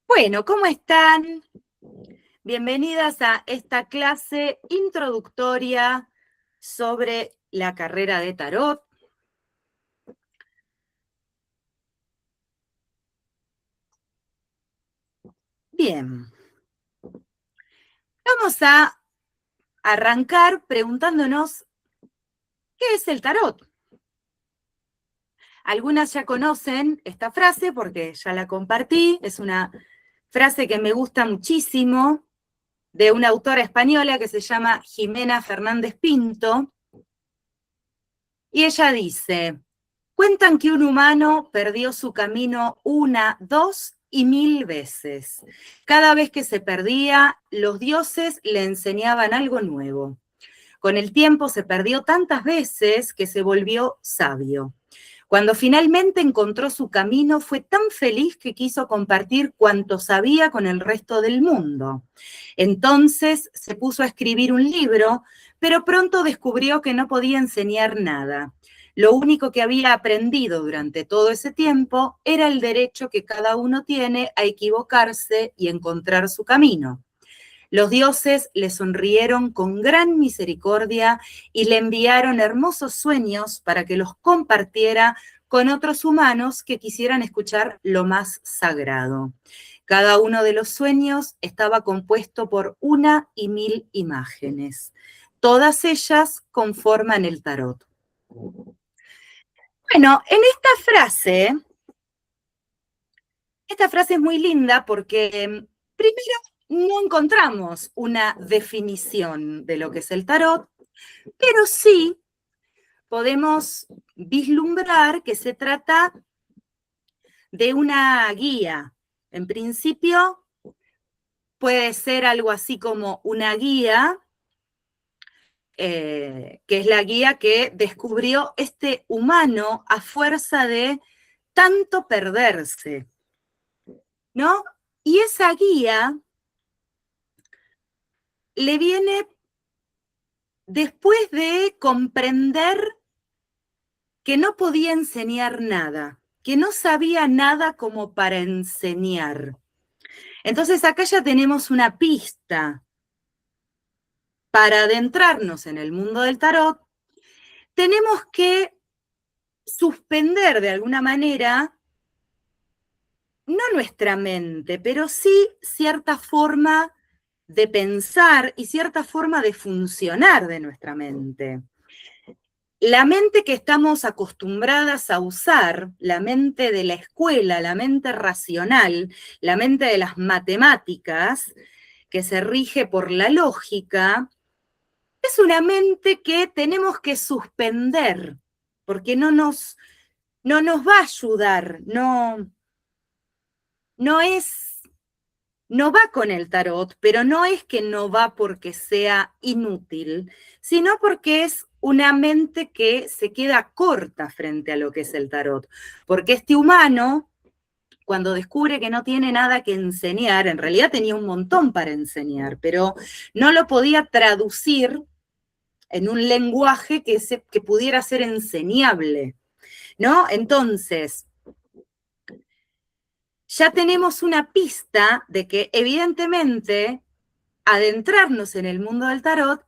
Bueno, ¿cómo están? Bienvenidas a esta clase introductoria sobre la carrera de tarot. Bien, vamos a arrancar preguntándonos ¿qué es el tarot? Algunas ya conocen esta frase porque ya la compartí, es una frase que me gusta muchísimo, de una autora española que se llama Jimena Fernández Pinto, y ella dice: cuentan que un humano perdió su camino 1, 2 y 1000 veces. Cada vez que se perdía, los dioses le enseñaban algo nuevo. Con el tiempo se perdió tantas veces que se volvió sabio. Cuando finalmente encontró su camino, fue tan feliz que quiso compartir cuanto sabía con el resto del mundo. Entonces se puso a escribir un libro, pero pronto descubrió que no podía enseñar nada. Lo único que había aprendido durante todo ese tiempo era el derecho que cada uno tiene a equivocarse y encontrar su camino. Los dioses le sonrieron con gran misericordia y le enviaron hermosos sueños para que los compartiera con otros humanos que quisieran escuchar lo más sagrado. Cada uno de los sueños estaba compuesto por 1 y 1000 imágenes. Todas ellas conforman el tarot. Bueno, en esta frase es muy linda porque primero no encontramos una definición de lo que es el tarot, pero sí podemos vislumbrar que se trata de una guía. En principio puede ser algo así como una guía, que es la guía que descubrió este humano a fuerza de tanto perderse, ¿no? Y esa guía le viene después de comprender que no podía enseñar nada, que no sabía nada como para enseñar. Entonces acá ya tenemos una pista. Para adentrarnos en el mundo del tarot, tenemos que suspender de alguna manera, no nuestra mente, pero sí cierta forma de pensar y cierta forma de funcionar de nuestra mente. La mente que estamos acostumbradas a usar, la mente de la escuela, la mente racional, la mente de las matemáticas, que se rige por la lógica, es una mente que tenemos que suspender, porque no nos va a ayudar, no es, no va con el tarot, pero no es que no va porque sea inútil, sino porque es una mente que se queda corta frente a lo que es el tarot. Porque este humano, cuando descubre que no tiene nada que enseñar, en realidad tenía un montón para enseñar, pero no lo podía traducir en un lenguaje que pudiera ser enseñable, ¿no? Entonces, ya tenemos una pista de que evidentemente adentrarnos en el mundo del tarot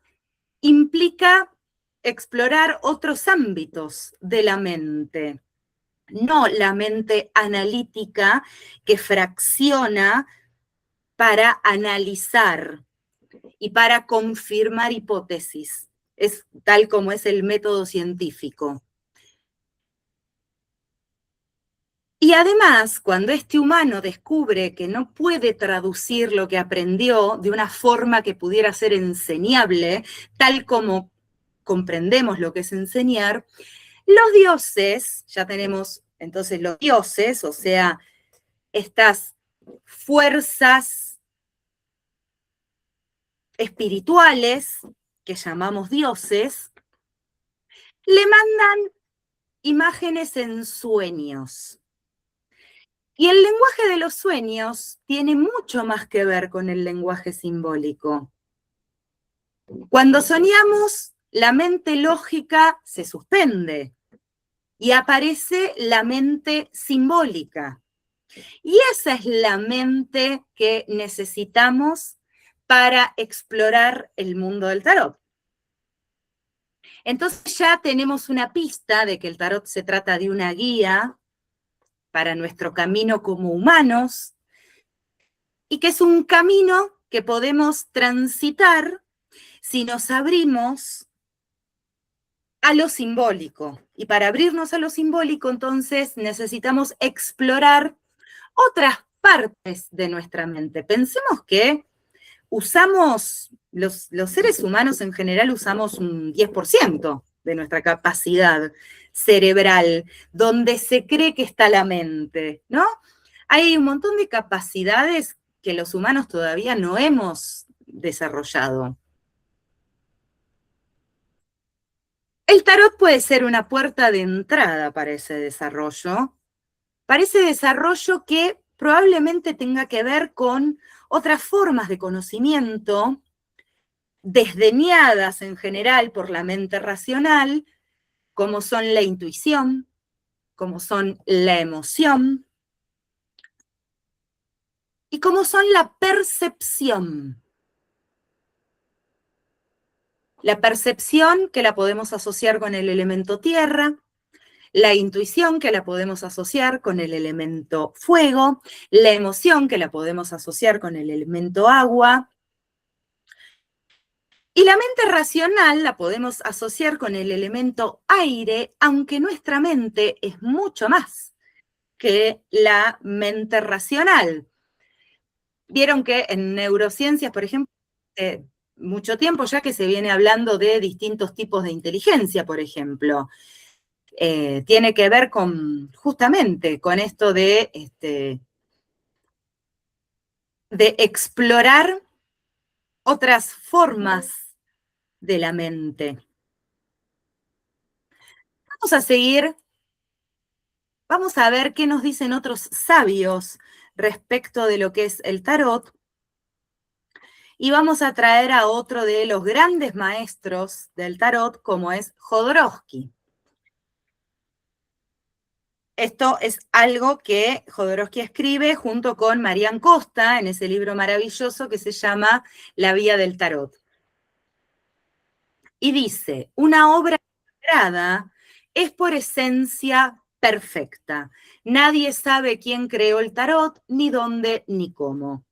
implica explorar otros ámbitos de la mente, no la mente analítica que fracciona para analizar y para confirmar hipótesis. Es tal como es el método científico. Y además, cuando este humano descubre que no puede traducir lo que aprendió de una forma que pudiera ser enseñable, tal como comprendemos lo que es enseñar, los dioses, ya tenemos entonces los dioses, o sea, estas fuerzas espirituales que llamamos dioses, le mandan imágenes en sueños. Y el lenguaje de los sueños tiene mucho más que ver con el lenguaje simbólico. Cuando soñamos, la mente lógica se suspende y aparece la mente simbólica. Y esa es la mente que necesitamos para explorar el mundo del tarot. Entonces ya tenemos una pista de que el tarot se trata de una guía para nuestro camino como humanos y que es un camino que podemos transitar si nos abrimos a lo simbólico. Y para abrirnos a lo simbólico, entonces, necesitamos explorar otras partes de nuestra mente. Pensemos que usamos, los seres humanos en general usamos un 10% de nuestra capacidad cerebral, donde se cree que está la mente, ¿no? Hay un montón de capacidades que los humanos todavía no hemos desarrollado. El tarot puede ser una puerta de entrada para ese desarrollo que probablemente tenga que ver con otras formas de conocimiento desdeñadas en general por la mente racional, como son la intuición, como son la emoción y como son la percepción. La percepción que la podemos asociar con el elemento tierra, la intuición que la podemos asociar con el elemento fuego, la emoción que la podemos asociar con el elemento agua, y la mente racional la podemos asociar con el elemento aire, aunque nuestra mente es mucho más que la mente racional. Vieron que en neurociencias, por ejemplo, mucho tiempo ya que se viene hablando de distintos tipos de inteligencia, por ejemplo. Tiene que ver con, justamente, con esto de explorar otras formas de la mente. Vamos a seguir, vamos a ver qué nos dicen otros sabios respecto de lo que es el tarot. Y vamos a traer a otro de los grandes maestros del tarot, como es Jodorowsky. Esto es algo que Jodorowsky escribe junto con Marian Costa en ese libro maravilloso que se llama La Vía del Tarot. Y dice, una obra sagrada es por esencia perfecta. Nadie sabe quién creó el tarot, ni dónde, ni cómo.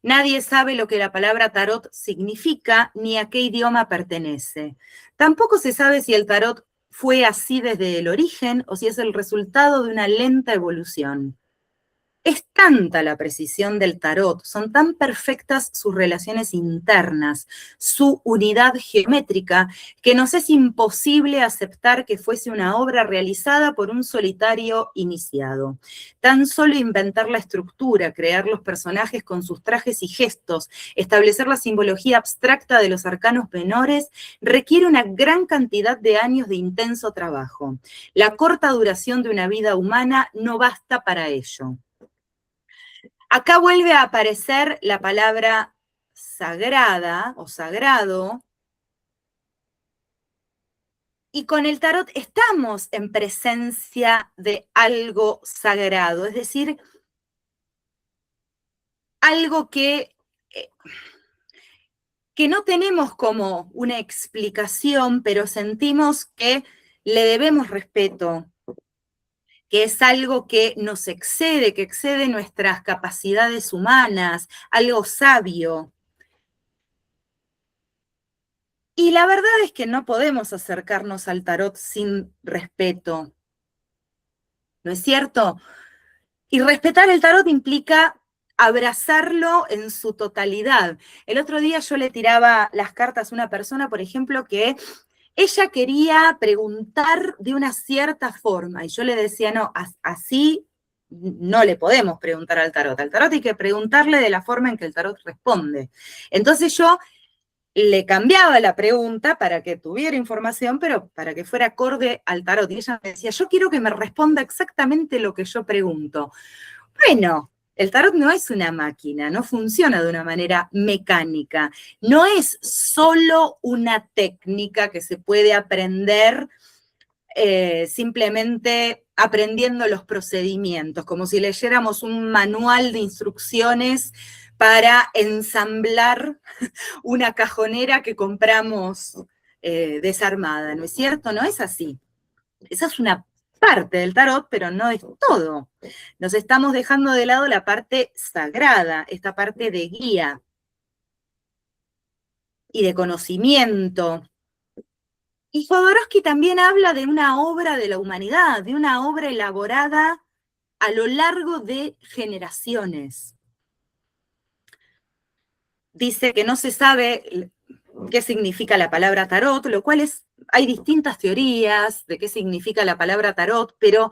Nadie sabe lo que la palabra tarot significa, ni a qué idioma pertenece. Tampoco se sabe si el tarot fue así desde el origen o si es el resultado de una lenta evolución. Es tanta la precisión del tarot, son tan perfectas sus relaciones internas, su unidad geométrica, que nos es imposible aceptar que fuese una obra realizada por un solitario iniciado. Tan solo inventar la estructura, crear los personajes con sus trajes y gestos, establecer la simbología abstracta de los arcanos menores, requiere una gran cantidad de años de intenso trabajo. La corta duración de una vida humana no basta para ello. Acá vuelve a aparecer la palabra sagrada o sagrado, y con el tarot estamos en presencia de algo sagrado, es decir, algo que no tenemos como una explicación, pero sentimos que le debemos respeto, que es algo que nos excede, que excede nuestras capacidades humanas, algo sabio. Y la verdad es que no podemos acercarnos al tarot sin respeto, ¿no es cierto? Y respetar el tarot implica abrazarlo en su totalidad. El otro día yo le tiraba las cartas a una persona, por ejemplo, que ella quería preguntar de una cierta forma, y yo le decía, no, así no le podemos preguntar al tarot. Al tarot hay que preguntarle de la forma en que el tarot responde. Entonces yo le cambiaba la pregunta para que tuviera información, pero para que fuera acorde al tarot. Y ella me decía, yo quiero que me responda exactamente lo que yo pregunto. Bueno, el tarot no es una máquina, no funciona de una manera mecánica, no es solo una técnica que se puede aprender simplemente aprendiendo los procedimientos, como si leyéramos un manual de instrucciones para ensamblar una cajonera que compramos desarmada, ¿no es cierto? No es así. Esa es una parte del tarot, pero no es todo. Nos estamos dejando de lado la parte sagrada, esta parte de guía y de conocimiento. Y Jodorowsky también habla de una obra de la humanidad, de una obra elaborada a lo largo de generaciones. Dice que no se sabe qué significa la palabra tarot, lo cual hay distintas teorías de qué significa la palabra tarot, pero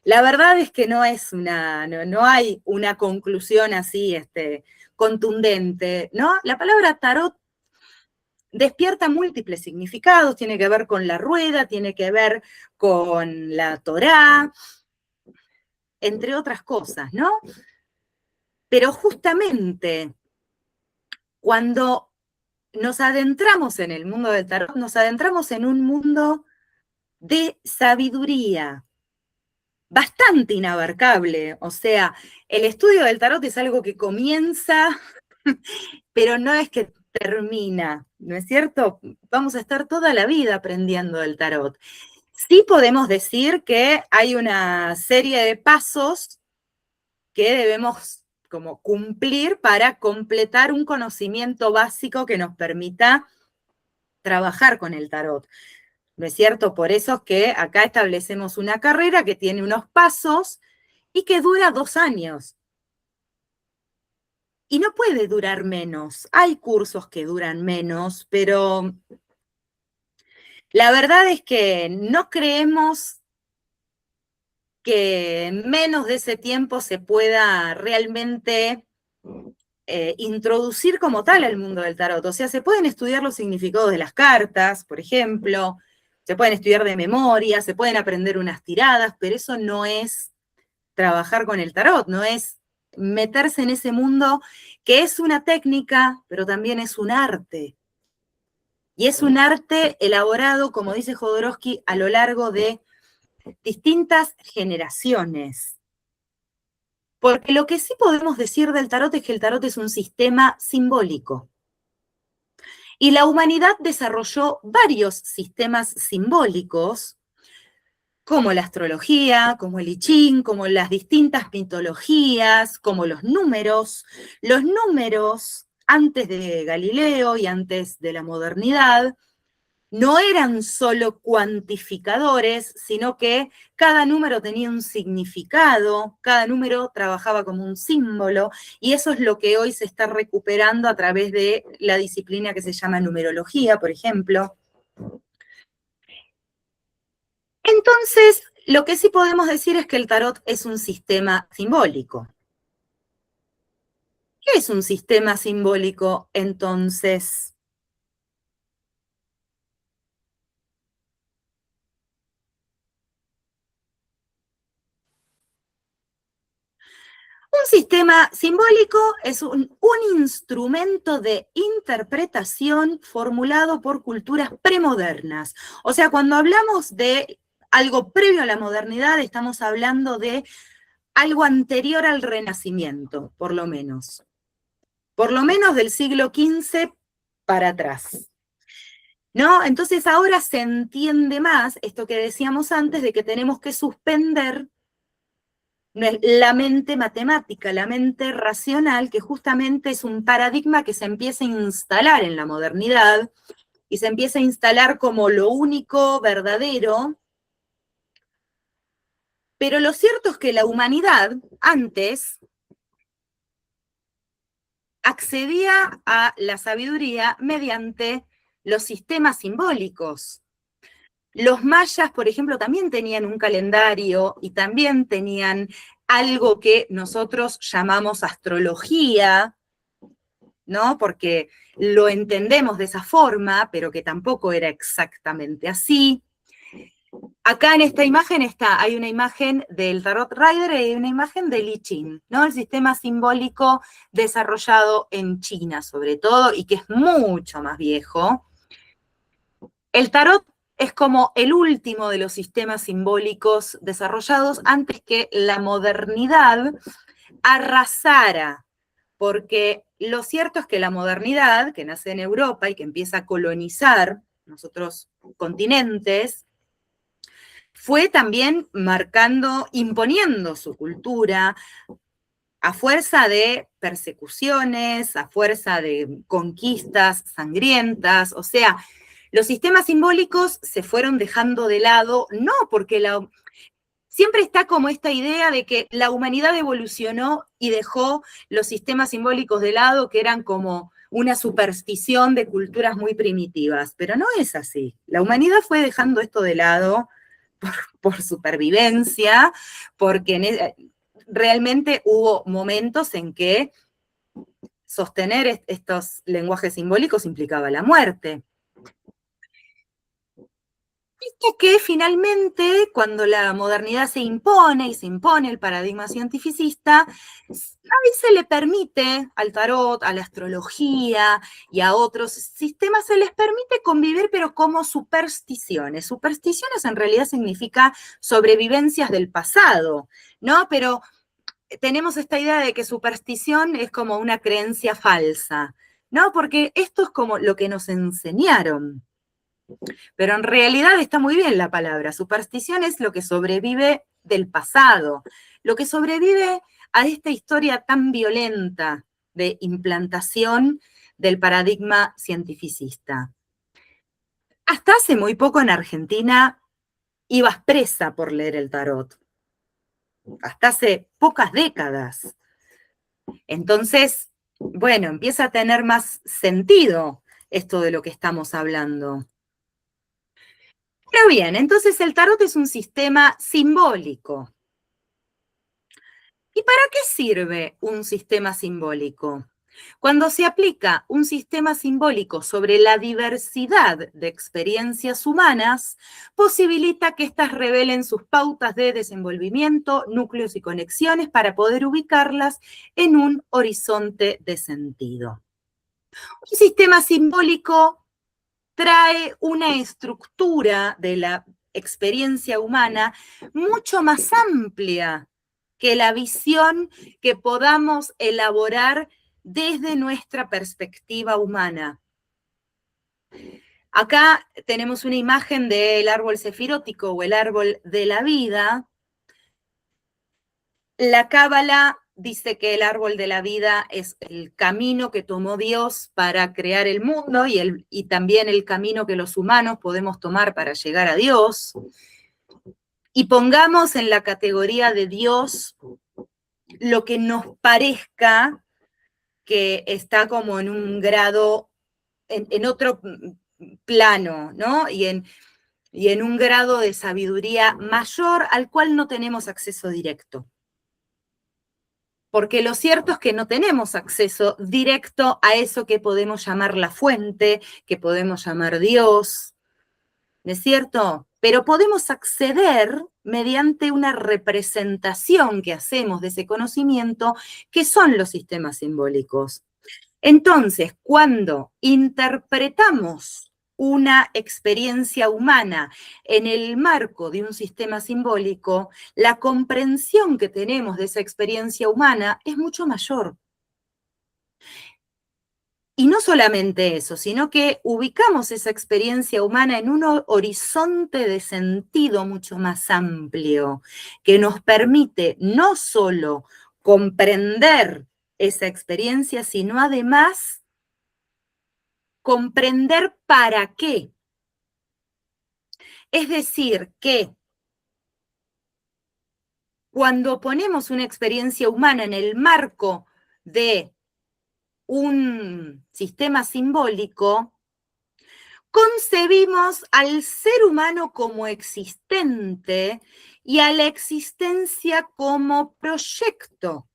la verdad es que no hay una conclusión así contundente, ¿no? La palabra tarot despierta múltiples significados, tiene que ver con la rueda, tiene que ver con la Torá, entre otras cosas, ¿no? Pero justamente cuando nos adentramos en el mundo del tarot, nos adentramos en un mundo de sabiduría bastante inabarcable. O sea, el estudio del tarot es algo que comienza, pero no es que termina, ¿no es cierto? Vamos a estar toda la vida aprendiendo del tarot. Sí podemos decir que hay una serie de pasos que debemos como cumplir para completar un conocimiento básico que nos permita trabajar con el tarot. ¿No es cierto? Por eso es que acá establecemos una carrera que tiene unos pasos y que dura 2 años. Y no puede durar menos. Hay cursos que duran menos, pero la verdad es que no creemos que en menos de ese tiempo se pueda realmente introducir como tal al mundo del tarot. O sea, se pueden estudiar los significados de las cartas, por ejemplo, se pueden estudiar de memoria, se pueden aprender unas tiradas, pero eso no es trabajar con el tarot, no es meterse en ese mundo que es una técnica, pero también es un arte. Y es un arte elaborado, como dice Jodorowsky, a lo largo de distintas generaciones. Porque lo que sí podemos decir del tarot es que el tarot es un sistema simbólico. Y la humanidad desarrolló varios sistemas simbólicos, como la astrología, como el I Ching, como las distintas mitologías, como los números. Los números, antes de Galileo y antes de la modernidad, no eran solo cuantificadores, sino que cada número tenía un significado, cada número trabajaba como un símbolo, y eso es lo que hoy se está recuperando a través de la disciplina que se llama numerología, por ejemplo. Entonces, lo que sí podemos decir es que el tarot es un sistema simbólico. ¿Qué es un sistema simbólico, entonces? Un sistema simbólico es un instrumento de interpretación formulado por culturas premodernas. O sea, cuando hablamos de algo previo a la modernidad, estamos hablando de algo anterior al Renacimiento, por lo menos. Por lo menos del siglo XV para atrás. ¿No? Entonces ahora se entiende más esto que decíamos antes de que tenemos que suspender la mente matemática, la mente racional, que justamente es un paradigma que se empieza a instalar en la modernidad y se empieza a instalar como lo único verdadero. Pero lo cierto es que la humanidad antes accedía a la sabiduría mediante los sistemas simbólicos. Los mayas, por ejemplo, también tenían un calendario y también tenían algo que nosotros llamamos astrología, ¿no? Porque lo entendemos de esa forma, pero que tampoco era exactamente así. Acá en esta imagen hay una imagen del Tarot Rider y hay una imagen del I Ching, ¿no? El sistema simbólico desarrollado en China, sobre todo, y que es mucho más viejo. El tarot es como el último de los sistemas simbólicos desarrollados antes que la modernidad arrasara, porque lo cierto es que la modernidad, que nace en Europa y que empieza a colonizar los otros continentes, fue también marcando, imponiendo su cultura a fuerza de persecuciones, a fuerza de conquistas sangrientas, o sea, los sistemas simbólicos se fueron dejando de lado, no porque siempre está como esta idea de que la humanidad evolucionó y dejó los sistemas simbólicos de lado, que eran como una superstición de culturas muy primitivas, pero no es así. La humanidad fue dejando esto de lado por supervivencia, porque realmente hubo momentos en que sostener estos lenguajes simbólicos implicaba la muerte. Esto que finalmente, cuando la modernidad se impone y se impone el paradigma cientificista, a veces le permite al tarot, a la astrología y a otros sistemas, se les permite convivir, pero como supersticiones. Supersticiones en realidad significa sobrevivencias del pasado, ¿no? Pero tenemos esta idea de que superstición es como una creencia falsa, ¿no? Porque esto es como lo que nos enseñaron. Pero en realidad está muy bien la palabra. Superstición es lo que sobrevive del pasado, lo que sobrevive a esta historia tan violenta de implantación del paradigma cientificista. Hasta hace muy poco en Argentina ibas presa por leer el tarot. Hasta hace pocas décadas. Entonces, bueno, empieza a tener más sentido esto de lo que estamos hablando. Pero bien, entonces el tarot es un sistema simbólico. ¿Y para qué sirve un sistema simbólico? Cuando se aplica un sistema simbólico sobre la diversidad de experiencias humanas, posibilita que éstas revelen sus pautas de desenvolvimiento, núcleos y conexiones para poder ubicarlas en un horizonte de sentido. Un sistema simbólico trae una estructura de la experiencia humana mucho más amplia que la visión que podamos elaborar desde nuestra perspectiva humana. Acá tenemos una imagen del árbol sefirótico o el árbol de la vida. La Cábala dice que el árbol de la vida es el camino que tomó Dios para crear el mundo y también el camino que los humanos podemos tomar para llegar a Dios. Y pongamos en la categoría de Dios lo que nos parezca que está como en un grado, en otro plano, ¿no? Y en un grado de sabiduría mayor al cual no tenemos acceso directo. Porque lo cierto es que no tenemos acceso directo a eso que podemos llamar la fuente, que podemos llamar Dios, ¿no es cierto? Pero podemos acceder mediante una representación que hacemos de ese conocimiento, que son los sistemas simbólicos. Entonces, cuando interpretamos una experiencia humana en el marco de un sistema simbólico, la comprensión que tenemos de esa experiencia humana es mucho mayor. Y no solamente eso, sino que ubicamos esa experiencia humana en un horizonte de sentido mucho más amplio, que nos permite no solo comprender esa experiencia, sino además comprender para qué. Es decir, que cuando ponemos una experiencia humana en el marco de un sistema simbólico, concebimos al ser humano como existente y a la existencia como proyecto.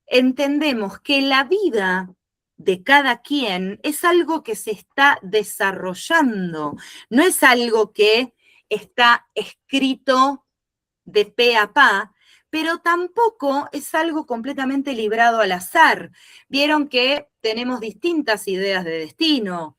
Entendemos que la vida de cada quien es algo que se está desarrollando, no es algo que está escrito de pe a pa, pero tampoco es algo completamente librado al azar. Vieron que tenemos distintas ideas de destino.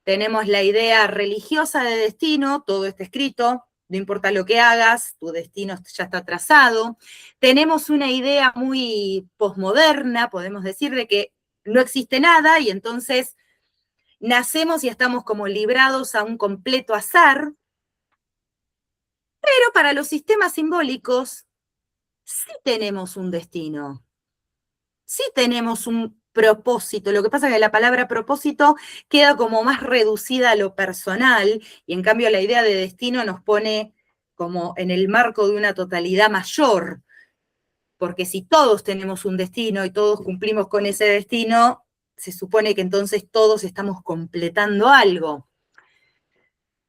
Tenemos la idea religiosa de destino, todo está escrito, no importa lo que hagas, tu destino ya está trazado. Tenemos una idea muy posmoderna, podemos decir, de que no existe nada y entonces nacemos y estamos como librados a un completo azar. Pero para los sistemas simbólicos sí tenemos un destino, sí tenemos un propósito. Lo que pasa es que la palabra propósito queda como más reducida a lo personal y en cambio la idea de destino nos pone como en el marco de una totalidad mayor, porque si todos tenemos un destino y todos cumplimos con ese destino, se supone que entonces todos estamos completando algo.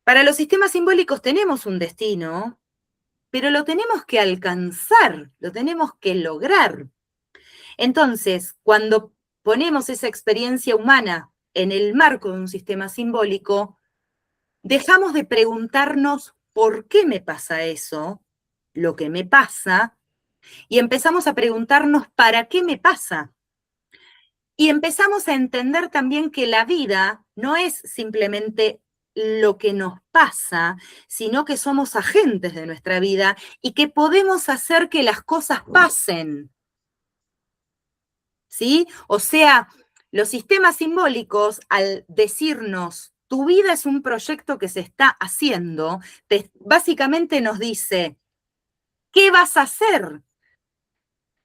Para los sistemas simbólicos tenemos un destino, pero lo tenemos que alcanzar, lo tenemos que lograr. Entonces, cuando ponemos esa experiencia humana en el marco de un sistema simbólico, dejamos de preguntarnos por qué me pasa eso, lo que me pasa, y empezamos a preguntarnos para qué me pasa. Y empezamos a entender también que la vida no es simplemente lo que nos pasa, sino que somos agentes de nuestra vida y que podemos hacer que las cosas pasen. ¿Sí? O sea, los sistemas simbólicos, al decirnos, tu vida es un proyecto que se está haciendo, básicamente nos dice, ¿qué vas a hacer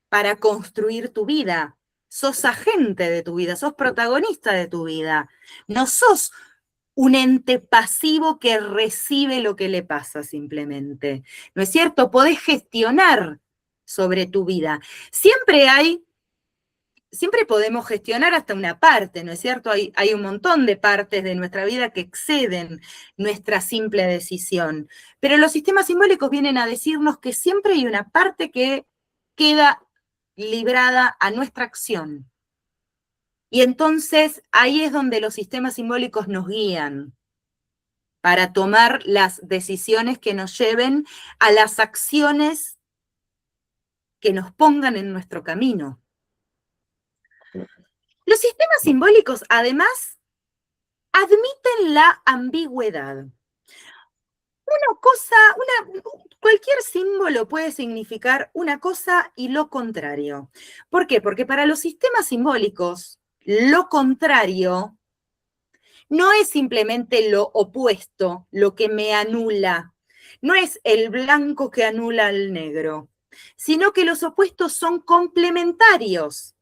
para construir tu vida? Sos agente de tu vida, sos protagonista de tu vida. No sos un ente pasivo que recibe lo que le pasa simplemente. ¿No es cierto? Podés gestionar sobre tu vida. Siempre podemos gestionar hasta una parte, ¿no es cierto? Hay un montón de partes de nuestra vida que exceden nuestra simple decisión. Pero los sistemas simbólicos vienen a decirnos que siempre hay una parte que queda librada a nuestra acción. Y entonces ahí es donde los sistemas simbólicos nos guían para tomar las decisiones que nos lleven a las acciones que nos pongan en nuestro camino. Los sistemas simbólicos, además, admiten la ambigüedad. Cualquier símbolo puede significar una cosa y lo contrario. ¿Por qué? Porque para los sistemas simbólicos, lo contrario no es simplemente lo opuesto, lo que me anula. No es el blanco que anula al negro, sino que los opuestos son complementarios.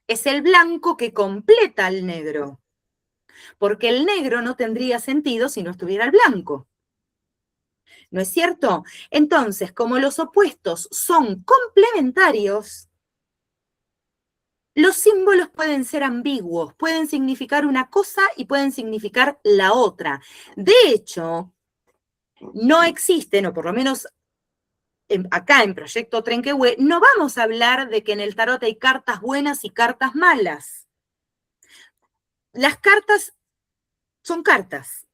Es el blanco que completa al negro, porque el negro no tendría sentido si no estuviera el blanco. ¿No es cierto? Entonces, como los opuestos son complementarios, los símbolos pueden ser ambiguos, pueden significar una cosa y pueden significar la otra. De hecho, no existen, o por lo menos acá en Proyecto Trenquehue, no vamos a hablar de que en el tarot hay cartas buenas y cartas malas. Las cartas son cartas.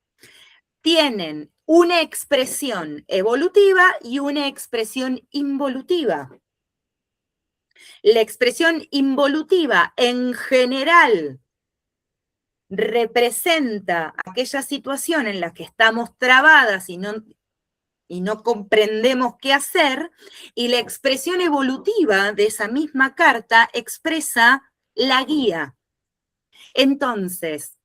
Tienen una expresión evolutiva y una expresión involutiva. La expresión involutiva en general representa aquella situación en la que estamos trabadas y no comprendemos qué hacer, y la expresión evolutiva de esa misma carta expresa la guía. Entonces,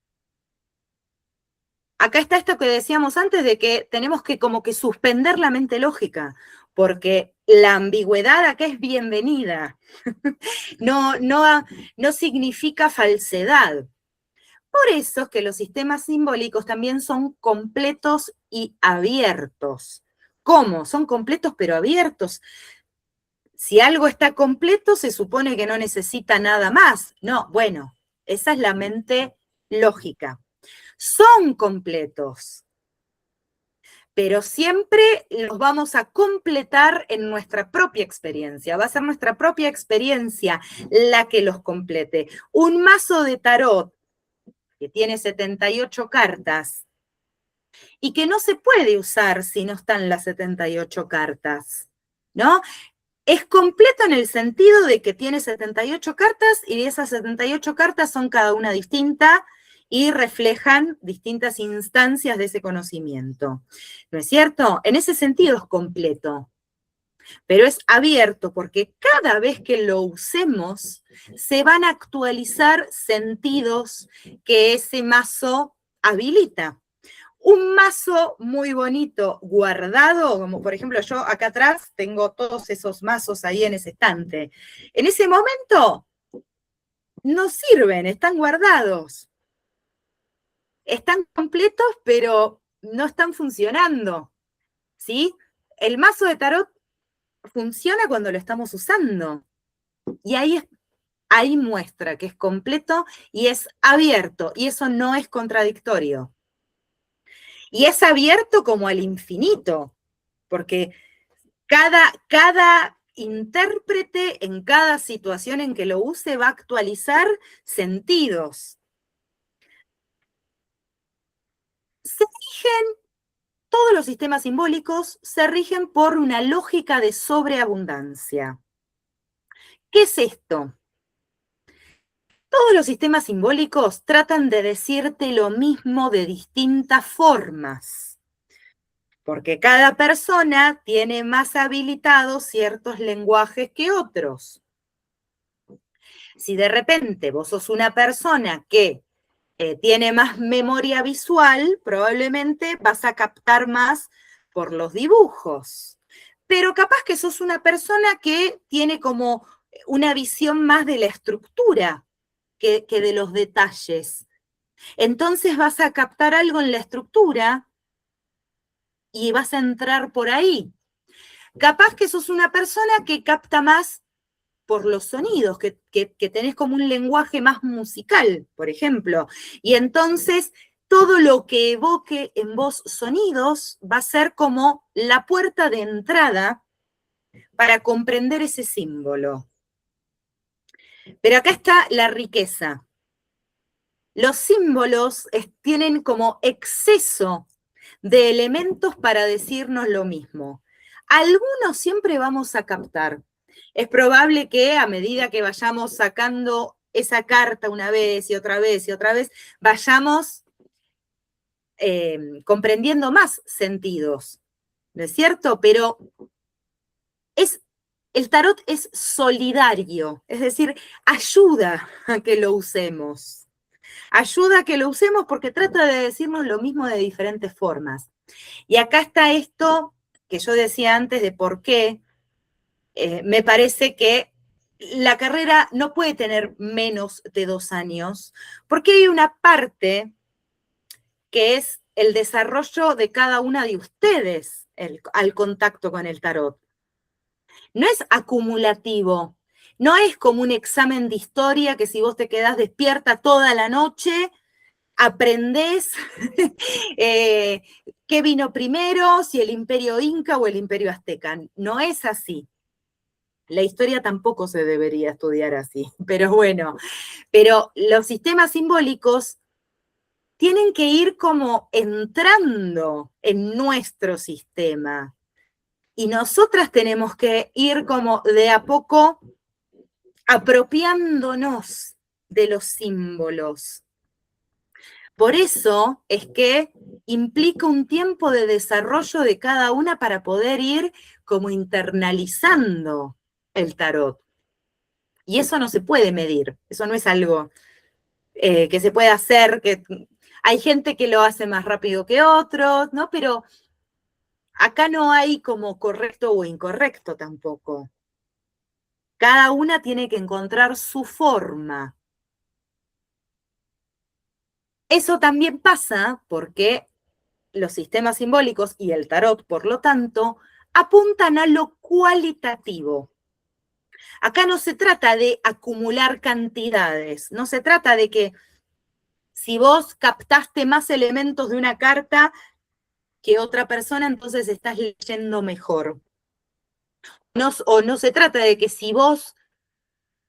acá está esto que decíamos antes de que tenemos que como que suspender la mente lógica, porque la ambigüedad acá es bienvenida. No significa falsedad. Por eso es que los sistemas simbólicos también son completos y abiertos. ¿Cómo? Son completos pero abiertos. Si algo está completo, se supone que no necesita nada más. No, bueno, esa es la mente lógica. Son completos, pero siempre los vamos a completar en nuestra propia experiencia. Va a ser nuestra propia experiencia la que los complete. Un mazo de tarot que tiene 78 cartas y que no se puede usar si no están las 78 cartas, ¿no? Es completo en el sentido de que tiene 78 cartas y esas 78 cartas son cada una distinta y reflejan distintas instancias de ese conocimiento. ¿No es cierto? En ese sentido es completo, pero es abierto porque cada vez que lo usemos se van a actualizar sentidos que ese mazo habilita. Un mazo muy bonito guardado, como por ejemplo yo acá atrás tengo todos esos mazos ahí en ese estante. En ese momento no sirven, están guardados. Están completos, pero no están funcionando, ¿sí? El mazo de tarot funciona cuando lo estamos usando. Y ahí muestra que es completo y es abierto, y eso no es contradictorio. Y es abierto como al infinito, porque cada intérprete en cada situación en que lo use va a actualizar sentidos. Se rigen, todos los sistemas simbólicos se rigen por una lógica de sobreabundancia. ¿Qué es esto? Todos los sistemas simbólicos tratan de decirte lo mismo de distintas formas, porque cada persona tiene más habilitados ciertos lenguajes que otros. Si de repente vos sos una persona que tiene más memoria visual, probablemente vas a captar más por los dibujos. Pero capaz que sos una persona que tiene como una visión más de la estructura que de los detalles. Entonces vas a captar algo en la estructura y vas a entrar por ahí. Capaz que sos una persona que capta más por los sonidos, que tenés como un lenguaje más musical, por ejemplo. Y entonces todo lo que evoque en vos sonidos va a ser como la puerta de entrada para comprender ese símbolo. Pero acá está la riqueza. Los símbolos tienen como exceso de elementos para decirnos lo mismo. Algunos siempre vamos a captar. Es probable que a medida que vayamos sacando esa carta una vez y otra vez y otra vez, vayamos comprendiendo más sentidos, ¿no es cierto? Pero el tarot es solidario, es decir, ayuda a que lo usemos. Ayuda a que lo usemos porque trata de decirnos lo mismo de diferentes formas. Y acá está esto que yo decía antes de por qué me parece que la carrera no puede tener menos de 2 años, porque hay una parte que es el desarrollo de cada una de ustedes al contacto con el tarot. No es acumulativo, no es como un examen de historia que si vos te quedás despierta toda la noche, aprendés qué vino primero, si el imperio inca o el imperio azteca. No es así. La historia tampoco se debería estudiar así, pero bueno, pero los sistemas simbólicos tienen que ir como entrando en nuestro sistema. Y nosotras tenemos que ir como de a poco apropiándonos de los símbolos. Por eso es que implica un tiempo de desarrollo de cada una para poder ir como internalizando el tarot. Y eso no se puede medir, eso no es algo que se puede hacer, que hay gente que lo hace más rápido que otros, ¿no? Pero acá no hay como correcto o incorrecto tampoco. Cada una tiene que encontrar su forma. Eso también pasa porque los sistemas simbólicos y el tarot, por lo tanto, apuntan a lo cualitativo. Acá no se trata de acumular cantidades, no se trata de que si vos captaste más elementos de una carta, que otra persona, entonces estás leyendo mejor. No, o no se trata de que si vos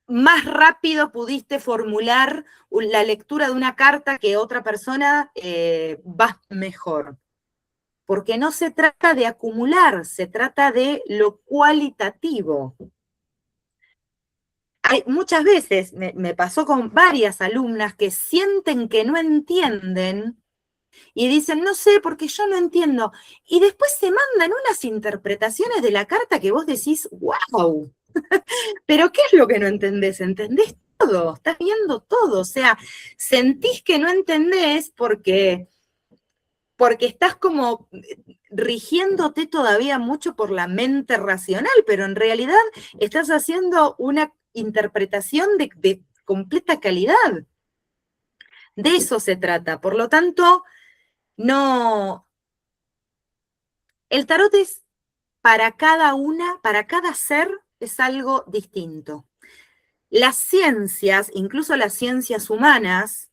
más rápido pudiste formular la lectura de una carta que otra persona, vas mejor. Porque no se trata de acumular, se trata de lo cualitativo. Muchas veces me pasó con varias alumnas que sienten que no entienden y dicen, no sé, porque yo no entiendo. Y después se mandan unas interpretaciones de la carta que vos decís, wow, pero ¿qué es lo que no entendés? ¿Entendés todo? Estás viendo todo. O sea, sentís que no entendés porque estás como rigiéndote todavía mucho por la mente racional, pero en realidad estás haciendo una interpretación de completa calidad. De eso se trata. Por lo tanto, no. El tarot es para cada una, para cada ser, es algo distinto. Las ciencias, incluso las ciencias humanas,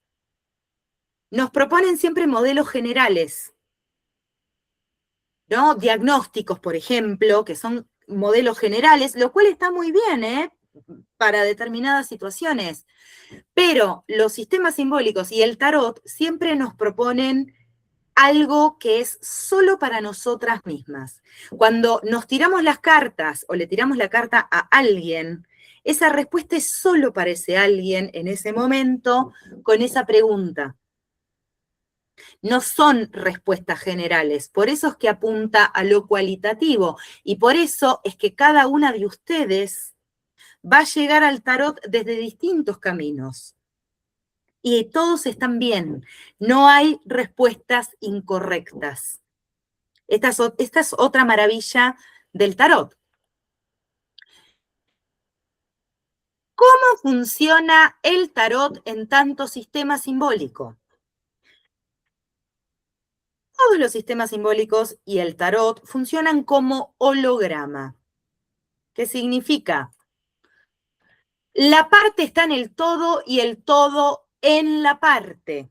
nos proponen siempre modelos generales, ¿no? Diagnósticos, por ejemplo, que son modelos generales, lo cual está muy bien, para determinadas situaciones. Pero los sistemas simbólicos y el tarot siempre nos proponen algo que es solo para nosotras mismas. Cuando nos tiramos las cartas o le tiramos la carta a alguien, esa respuesta es solo para ese alguien en ese momento con esa pregunta. No son respuestas generales, por eso es que apunta a lo cualitativo y por eso es que cada una de ustedes va a llegar al tarot desde distintos caminos. Y todos están bien, no hay respuestas incorrectas. Esta es otra maravilla del tarot. ¿Cómo funciona el tarot en tanto sistema simbólico? Todos los sistemas simbólicos y el tarot funcionan como holograma. ¿Qué significa? La parte está en el todo y el todo en la parte.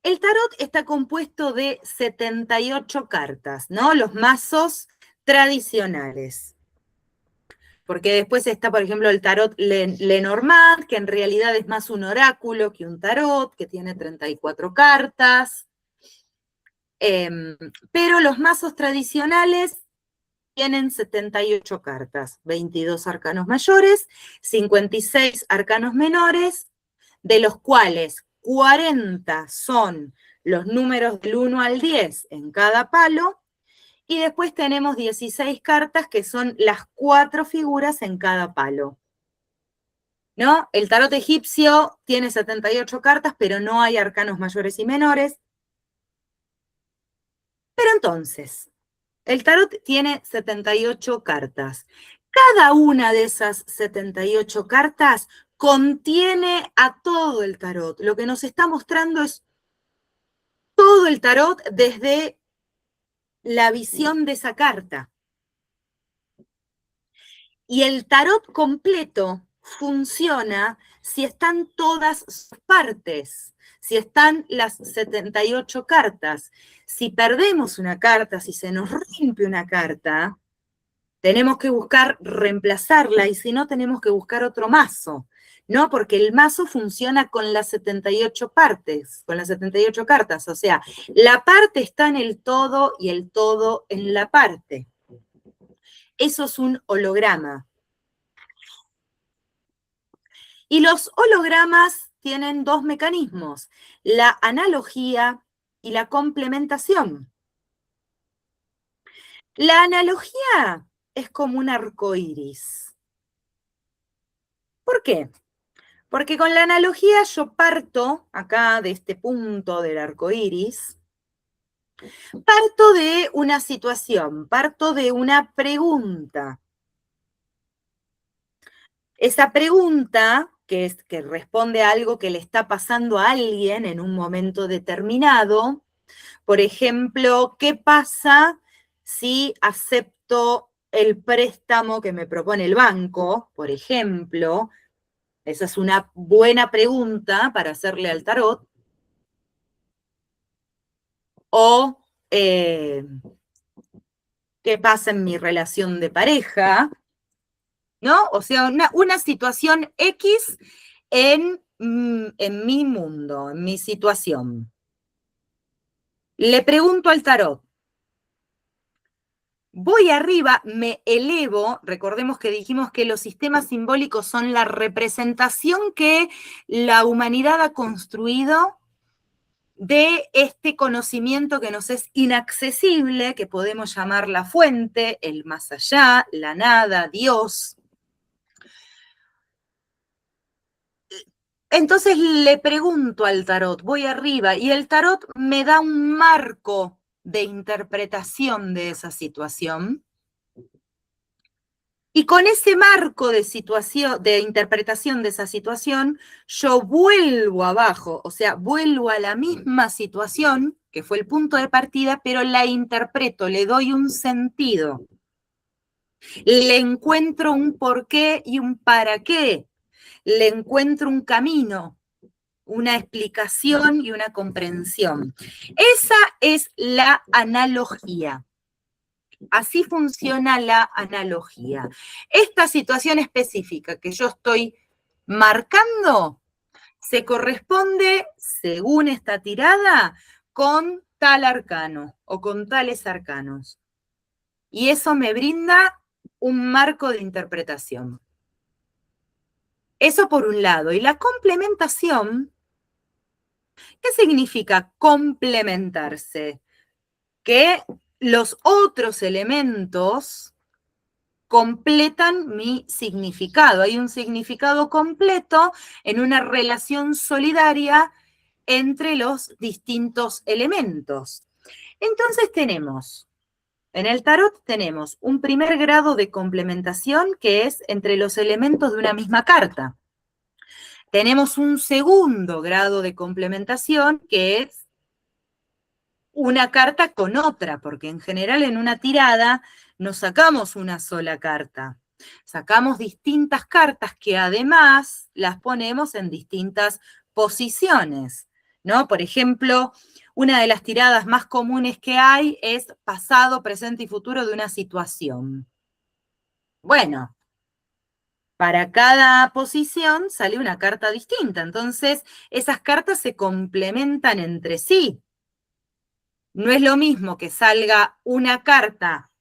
El tarot está compuesto de 78 cartas, ¿no? Los mazos tradicionales. Porque después está, por ejemplo, el tarot Lenormand, que en realidad es más un oráculo que un tarot, que tiene 34 cartas. Pero los mazos tradicionales tienen 78 cartas, 22 arcanos mayores, 56 arcanos menores, de los cuales 40 son los números del 1 al 10 en cada palo, y después tenemos 16 cartas que son las 4 figuras en cada palo. ¿No? El tarot egipcio tiene 78 cartas, pero no hay arcanos mayores y menores. Pero entonces, el tarot tiene 78 cartas. Cada una de esas 78 cartas contiene a todo el tarot. Lo que nos está mostrando es todo el tarot desde la visión de esa carta. Y el tarot completo funciona si están todas sus partes, si están las 78 cartas. Si perdemos una carta, si se nos rompe una carta, tenemos que buscar reemplazarla y si no, tenemos que buscar otro mazo, ¿no? Porque el mazo funciona con las 78 partes, con las 78 cartas. O sea, la parte está en el todo y el todo en la parte. Eso es un holograma. Y los hologramas tienen dos mecanismos, la analogía y la complementación. La analogía es como un arco iris. ¿Por qué? Porque con la analogía yo parto acá de este punto del arco iris, parto de una situación, parto de una pregunta. Esa pregunta, que responde a algo que le está pasando a alguien en un momento determinado, por ejemplo, ¿qué pasa si acepto el préstamo que me propone el banco, por ejemplo? Esa es una buena pregunta para hacerle al tarot. o qué pasa en mi relación de pareja, ¿no? O sea, una situación X en mi mundo, en mi situación. Le pregunto al tarot, voy arriba, me elevo, recordemos que dijimos que los sistemas simbólicos son la representación que la humanidad ha construido de este conocimiento que nos es inaccesible, que podemos llamar la fuente, el más allá, la nada, Dios. Entonces le pregunto al tarot, voy arriba, y el tarot me da un marco de interpretación de esa situación. Y con ese marco de situación, de interpretación de esa situación, yo vuelvo abajo, o sea, vuelvo a la misma situación, que fue el punto de partida, pero la interpreto, le doy un sentido. Le encuentro un porqué y un para qué. Le encuentro un camino, una explicación y una comprensión. Esa es la analogía. Así funciona la analogía. Esta situación específica que yo estoy marcando se corresponde, según esta tirada, con tal arcano o con tales arcanos. Y eso me brinda un marco de interpretación. Eso por un lado. Y la complementación, ¿qué significa complementarse? Que los otros elementos completan mi significado. Hay un significado completo en una relación solidaria entre los distintos elementos. Entonces en el tarot tenemos un primer grado de complementación que es entre los elementos de una misma carta. Tenemos un segundo grado de complementación que es una carta con otra, porque en general en una tirada no sacamos una sola carta. Sacamos distintas cartas que además las ponemos en distintas posiciones, ¿no? Por ejemplo, una de las tiradas más comunes que hay es pasado, presente y futuro de una situación. Bueno, para cada posición sale una carta distinta, entonces esas cartas se complementan entre sí. No es lo mismo que salga una carta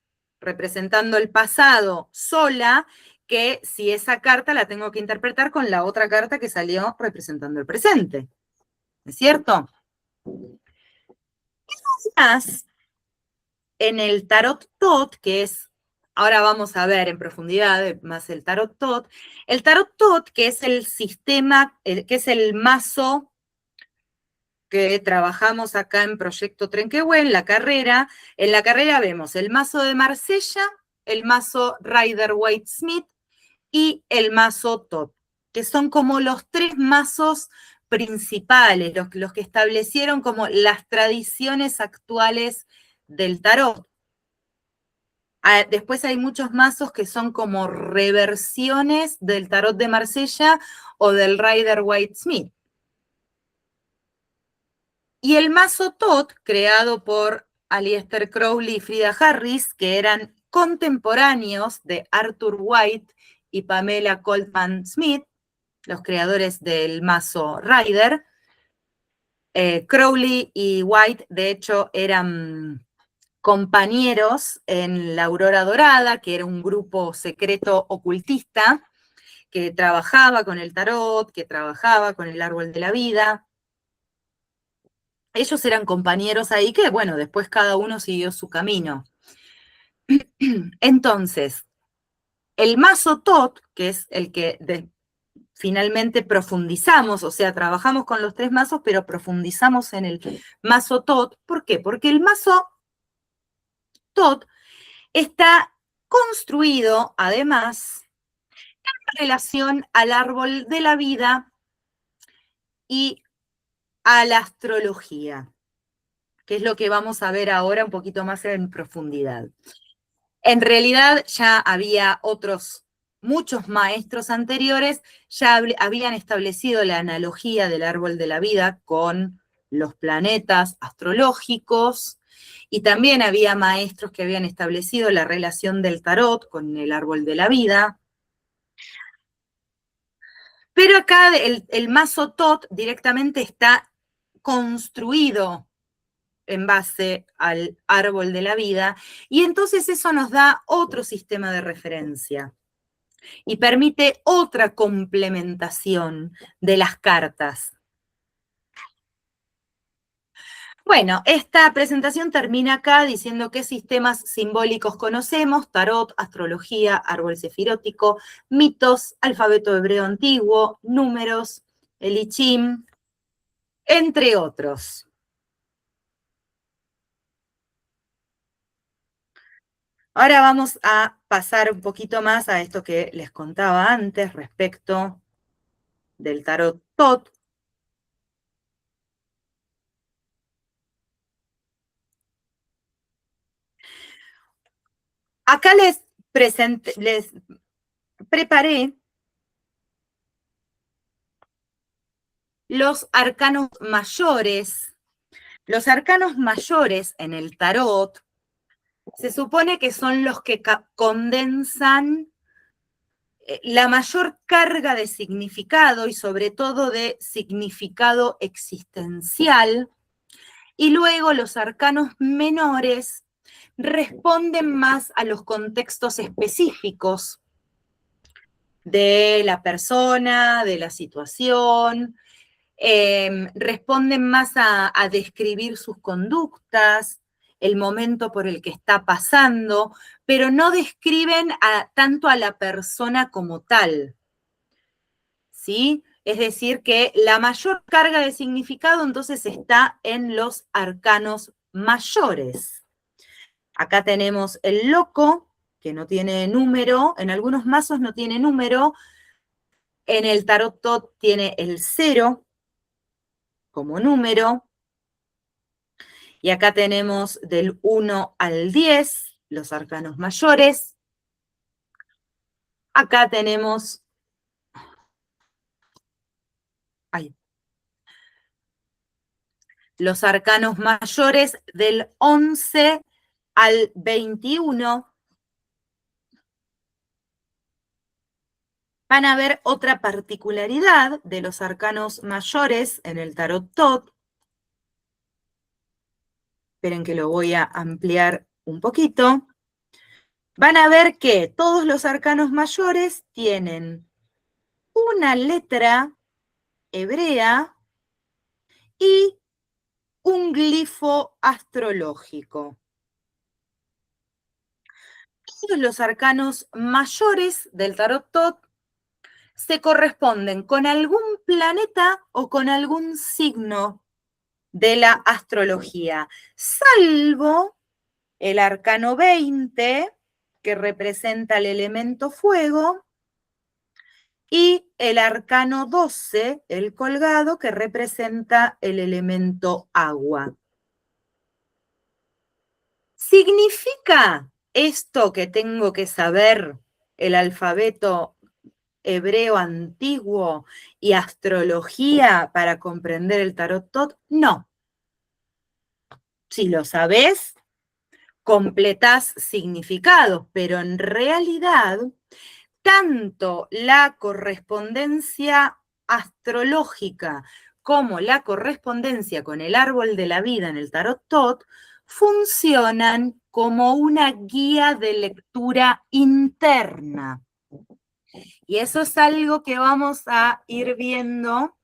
representando el pasado sola que si esa carta la tengo que interpretar con la otra carta que salió representando el presente. ¿Es cierto? Además, en el tarot tot, que es, ahora vamos a ver en profundidad más el tarot tot, que es el sistema, que es el mazo que trabajamos acá en Proyecto Trenquehue, en la carrera vemos el mazo de Marsella, el mazo Rider-Waite-Smith y el mazo Tot, que son como los tres mazos principales, los que establecieron como las tradiciones actuales del tarot. Después hay muchos mazos que son como reversiones del tarot de Marsella o del Rider-Waite-Smith. Y el mazo Tot, creado por Aleister Crowley y Frida Harris, que eran contemporáneos de Arthur White y Pamela Colman Smith, los creadores del mazo Rider. Crowley y White, de hecho, eran compañeros en La Aurora Dorada, que era un grupo secreto ocultista que trabajaba con el tarot, que trabajaba con el árbol de la vida. Ellos eran compañeros ahí que, bueno, después cada uno siguió su camino. Entonces, el mazo Tot, que es el que finalmente profundizamos, o sea, trabajamos con los tres mazos, pero profundizamos en el mazo Tot. ¿Por qué? Porque el mazo Tot está construido, además, en relación al árbol de la vida y a la astrología, que es lo que vamos a ver ahora un poquito más en profundidad. En realidad ya había muchos maestros anteriores, ya habían establecido la analogía del árbol de la vida con los planetas astrológicos, y también había maestros que habían establecido la relación del tarot con el árbol de la vida. Pero acá el mazo TOT directamente está construido en base al árbol de la vida, y entonces eso nos da otro sistema de referencia y permite otra complementación de las cartas. Bueno, esta presentación termina acá diciendo qué sistemas simbólicos conocemos: tarot, astrología, árbol sefirótico, mitos, alfabeto hebreo antiguo, números, el I Ching, entre otros. Ahora vamos a pasar un poquito más a esto que les contaba antes respecto del tarot TOT. Acá les preparé los arcanos mayores. Los arcanos mayores en el tarot se supone que son los que condensan la mayor carga de significado y sobre todo de significado existencial, y luego los arcanos menores responden más a los contextos específicos de la persona, de la situación, responden más a describir sus conductas, el momento por el que está pasando, pero no describen tanto a la persona como tal, ¿sí? Es decir, que la mayor carga de significado entonces está en los arcanos mayores. Acá tenemos el loco, que no tiene número, en algunos mazos no tiene número, en el tarot TOT tiene el 0 como número, y acá tenemos del 1 al 10, los arcanos mayores. Acá tenemos los arcanos mayores del 11 al 21. Van a ver otra particularidad de los arcanos mayores en el tarot TOT. Esperen que lo voy a ampliar un poquito. Van a ver que todos los arcanos mayores tienen una letra hebrea y un glifo astrológico. Todos los arcanos mayores del tarot TOT se corresponden con algún planeta o con algún signo de la astrología, salvo el arcano 20, que representa el elemento fuego, y el arcano 12, el colgado, que representa el elemento agua. ¿Significa esto que tengo que saber el alfabeto hebreo antiguo y astrología para comprender el tarot TOT? No. Si lo sabés, completás significados, pero en realidad, tanto la correspondencia astrológica como la correspondencia con el árbol de la vida en el tarot TOT funcionan como una guía de lectura interna. Y eso es algo que vamos a ir viendo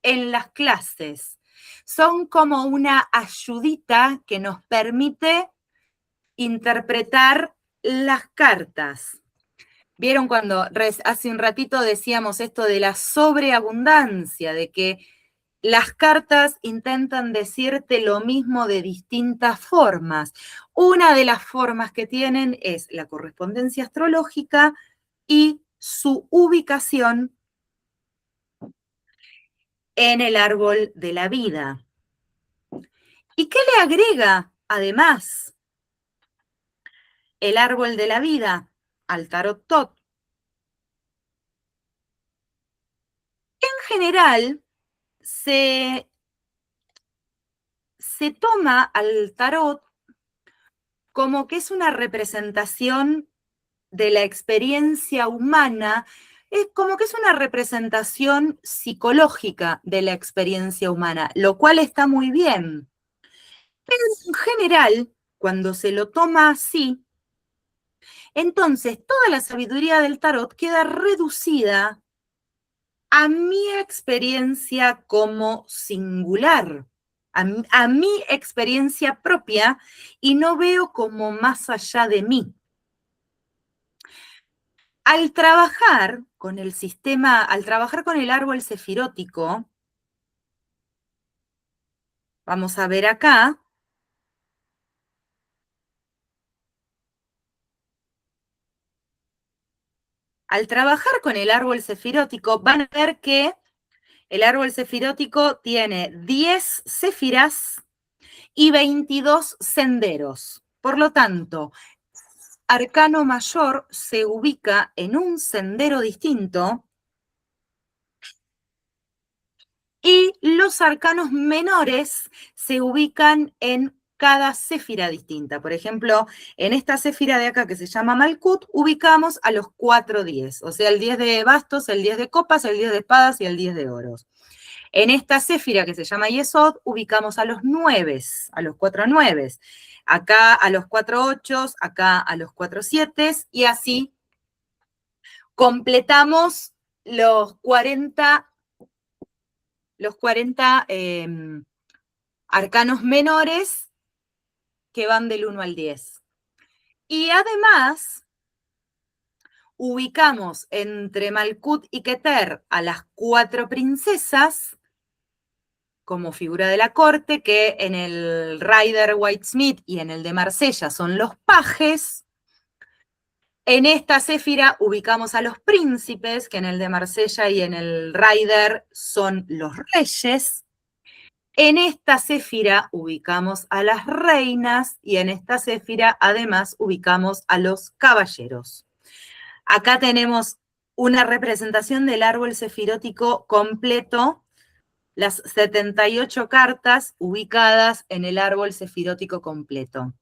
en las clases. Son como una ayudita que nos permite interpretar las cartas. ¿Vieron cuando hace un ratito decíamos esto de la sobreabundancia, de que las cartas intentan decirte lo mismo de distintas formas? Una de las formas que tienen es la correspondencia astrológica y su ubicación en el árbol de la vida. ¿Y qué le agrega, además, el árbol de la vida al tarot TOT? En general, se se toma al tarot como que es una representación de la experiencia humana, es como que es una representación psicológica de la experiencia humana, lo cual está muy bien. Pero en general, cuando se lo toma así, entonces toda la sabiduría del tarot queda reducida a mi experiencia como singular, a mi experiencia propia, y no veo como más allá de mí. Al trabajar con el sistema, al trabajar con el árbol sefirótico, vamos a ver acá, al trabajar con el árbol sefirótico van a ver que el árbol sefirótico tiene 10 séfiras y 22 senderos. Por lo tanto, arcano mayor se ubica en un sendero distinto y los arcanos menores se ubican en cada céfira distinta. Por ejemplo, en esta céfira de acá que se llama Malkut, ubicamos a los 4 10, o sea, el 10 de bastos, el 10 de copas, el 10 de espadas y el 10 de oros. En esta céfira que se llama Yesod, ubicamos a los 9, a los 4 9. Acá a los 4 8, acá a los 4 7, y así completamos los 40 arcanos menores que van del 1 al 10. Y además, ubicamos entre Malkut y Keter a las 4 princesas como figura de la corte, que en el Rider White Smith y en el de Marsella son los pajes. En esta céfira ubicamos a los príncipes, que en el de Marsella y en el Rider son los reyes. En esta céfira ubicamos a las reinas y en esta céfira además ubicamos a los caballeros. Acá tenemos una representación del árbol sefirótico completo, las 78 cartas ubicadas en el árbol sefirótico completo.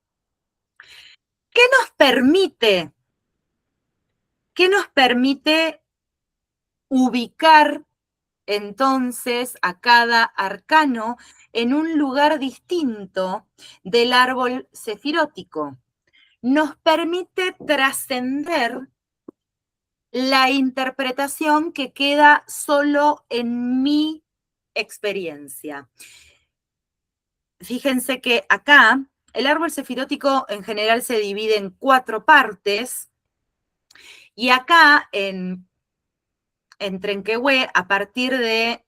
¿Qué nos permite ubicar entonces a cada arcano en un lugar distinto del árbol sefirótico? Nos permite trascender la interpretación que queda solo en mi experiencia. Fíjense que acá el árbol sefirótico en general se divide en 4 partes y acá en Trenquehue, a partir de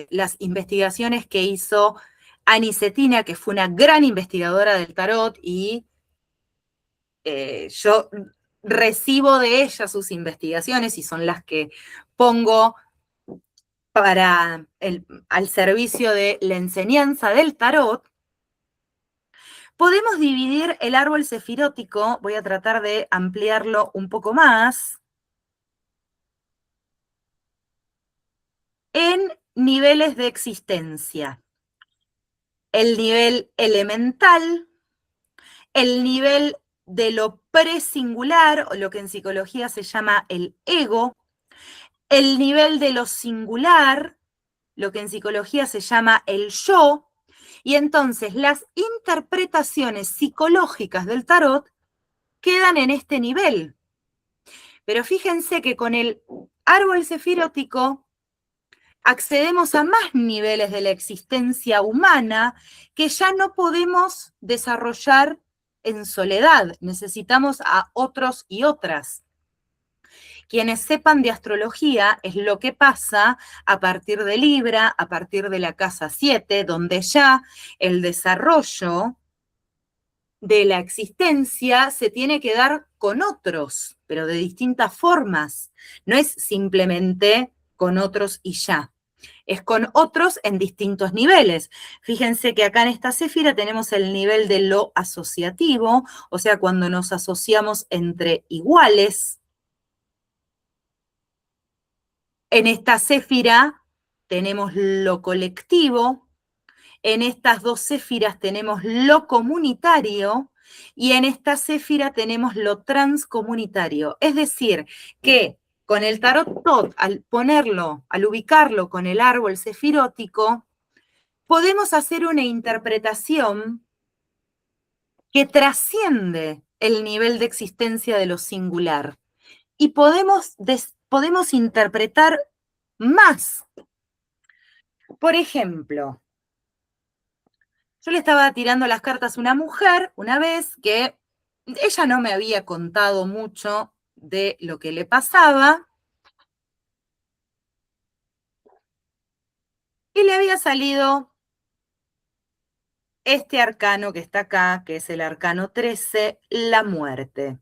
las investigaciones que hizo Anicetina, que fue una gran investigadora del tarot, y yo recibo de ella sus investigaciones y son las que pongo al servicio de la enseñanza del tarot. Podemos dividir el árbol sefirótico, voy a tratar de ampliarlo un poco más, en niveles de existencia. El nivel elemental, el nivel de lo presingular, o lo que en psicología se llama el ego, el nivel de lo singular, lo que en psicología se llama el yo, y entonces las interpretaciones psicológicas del tarot quedan en este nivel. Pero fíjense que con el árbol sefirótico accedemos a más niveles de la existencia humana que ya no podemos desarrollar en soledad. Necesitamos a otros y otras. Quienes sepan de astrología es lo que pasa a partir de Libra, a partir de la casa 7, donde ya el desarrollo de la existencia se tiene que dar con otros, pero de distintas formas. No es simplemente con otros y ya. Es con otros en distintos niveles. Fíjense que acá en esta céfira tenemos el nivel de lo asociativo, o sea, cuando nos asociamos entre iguales. En esta céfira tenemos lo colectivo, en estas dos céfiras tenemos lo comunitario y en esta céfira tenemos lo transcomunitario. Es decir, que con el tarot Tot, al ubicarlo con el árbol cefirótico, podemos hacer una interpretación que trasciende el nivel de existencia de lo singular. Y podemos interpretar más. Por ejemplo, yo le estaba tirando las cartas a una mujer una vez que ella no me había contado mucho de lo que le pasaba y le había salido este arcano que está acá, que es el arcano 13, la muerte.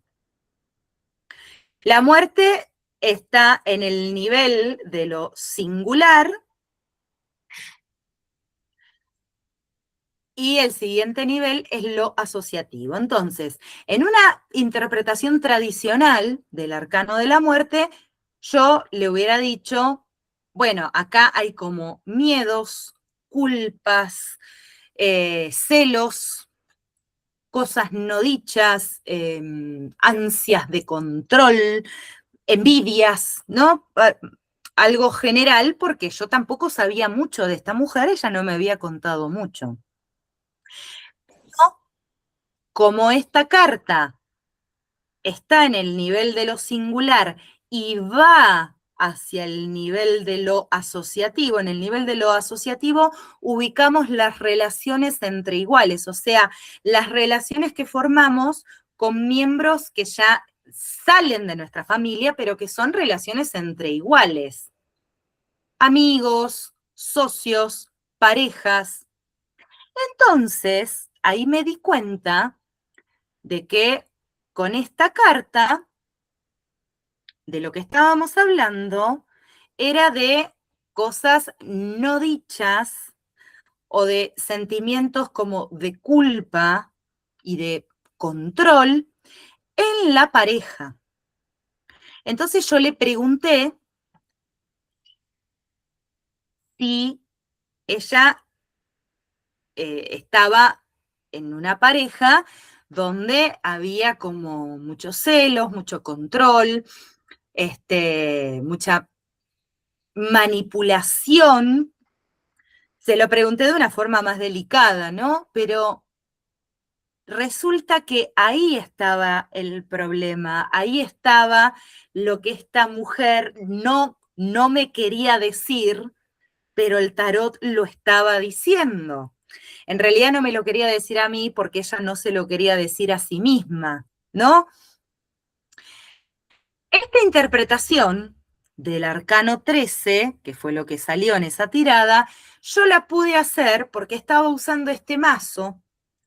La muerte está en el nivel de lo singular y el siguiente nivel es lo asociativo. Entonces, en una interpretación tradicional del arcano de la muerte, yo le hubiera dicho, bueno, acá hay como miedos, culpas, celos, cosas no dichas, ansias de control, envidias, ¿no? Algo general, porque yo tampoco sabía mucho de esta mujer, ella no me había contado mucho. Como esta carta está en el nivel de lo singular y va hacia el nivel de lo asociativo, en el nivel de lo asociativo ubicamos las relaciones entre iguales, o sea, las relaciones que formamos con miembros que ya salen de nuestra familia, pero que son relaciones entre iguales. Amigos, socios, parejas. Entonces, ahí me di cuenta de que con esta carta, de lo que estábamos hablando, era de cosas no dichas o de sentimientos como de culpa y de control en la pareja. Entonces yo le pregunté si ella estaba en una pareja donde había como muchos celos, mucho control, mucha manipulación. Se lo pregunté de una forma más delicada, ¿no? Pero resulta que ahí estaba el problema, ahí estaba lo que esta mujer no me quería decir, pero el tarot lo estaba diciendo. En realidad no me lo quería decir a mí porque ella no se lo quería decir a sí misma, ¿no? Esta interpretación del arcano 13, que fue lo que salió en esa tirada, yo la pude hacer porque estaba usando este mazo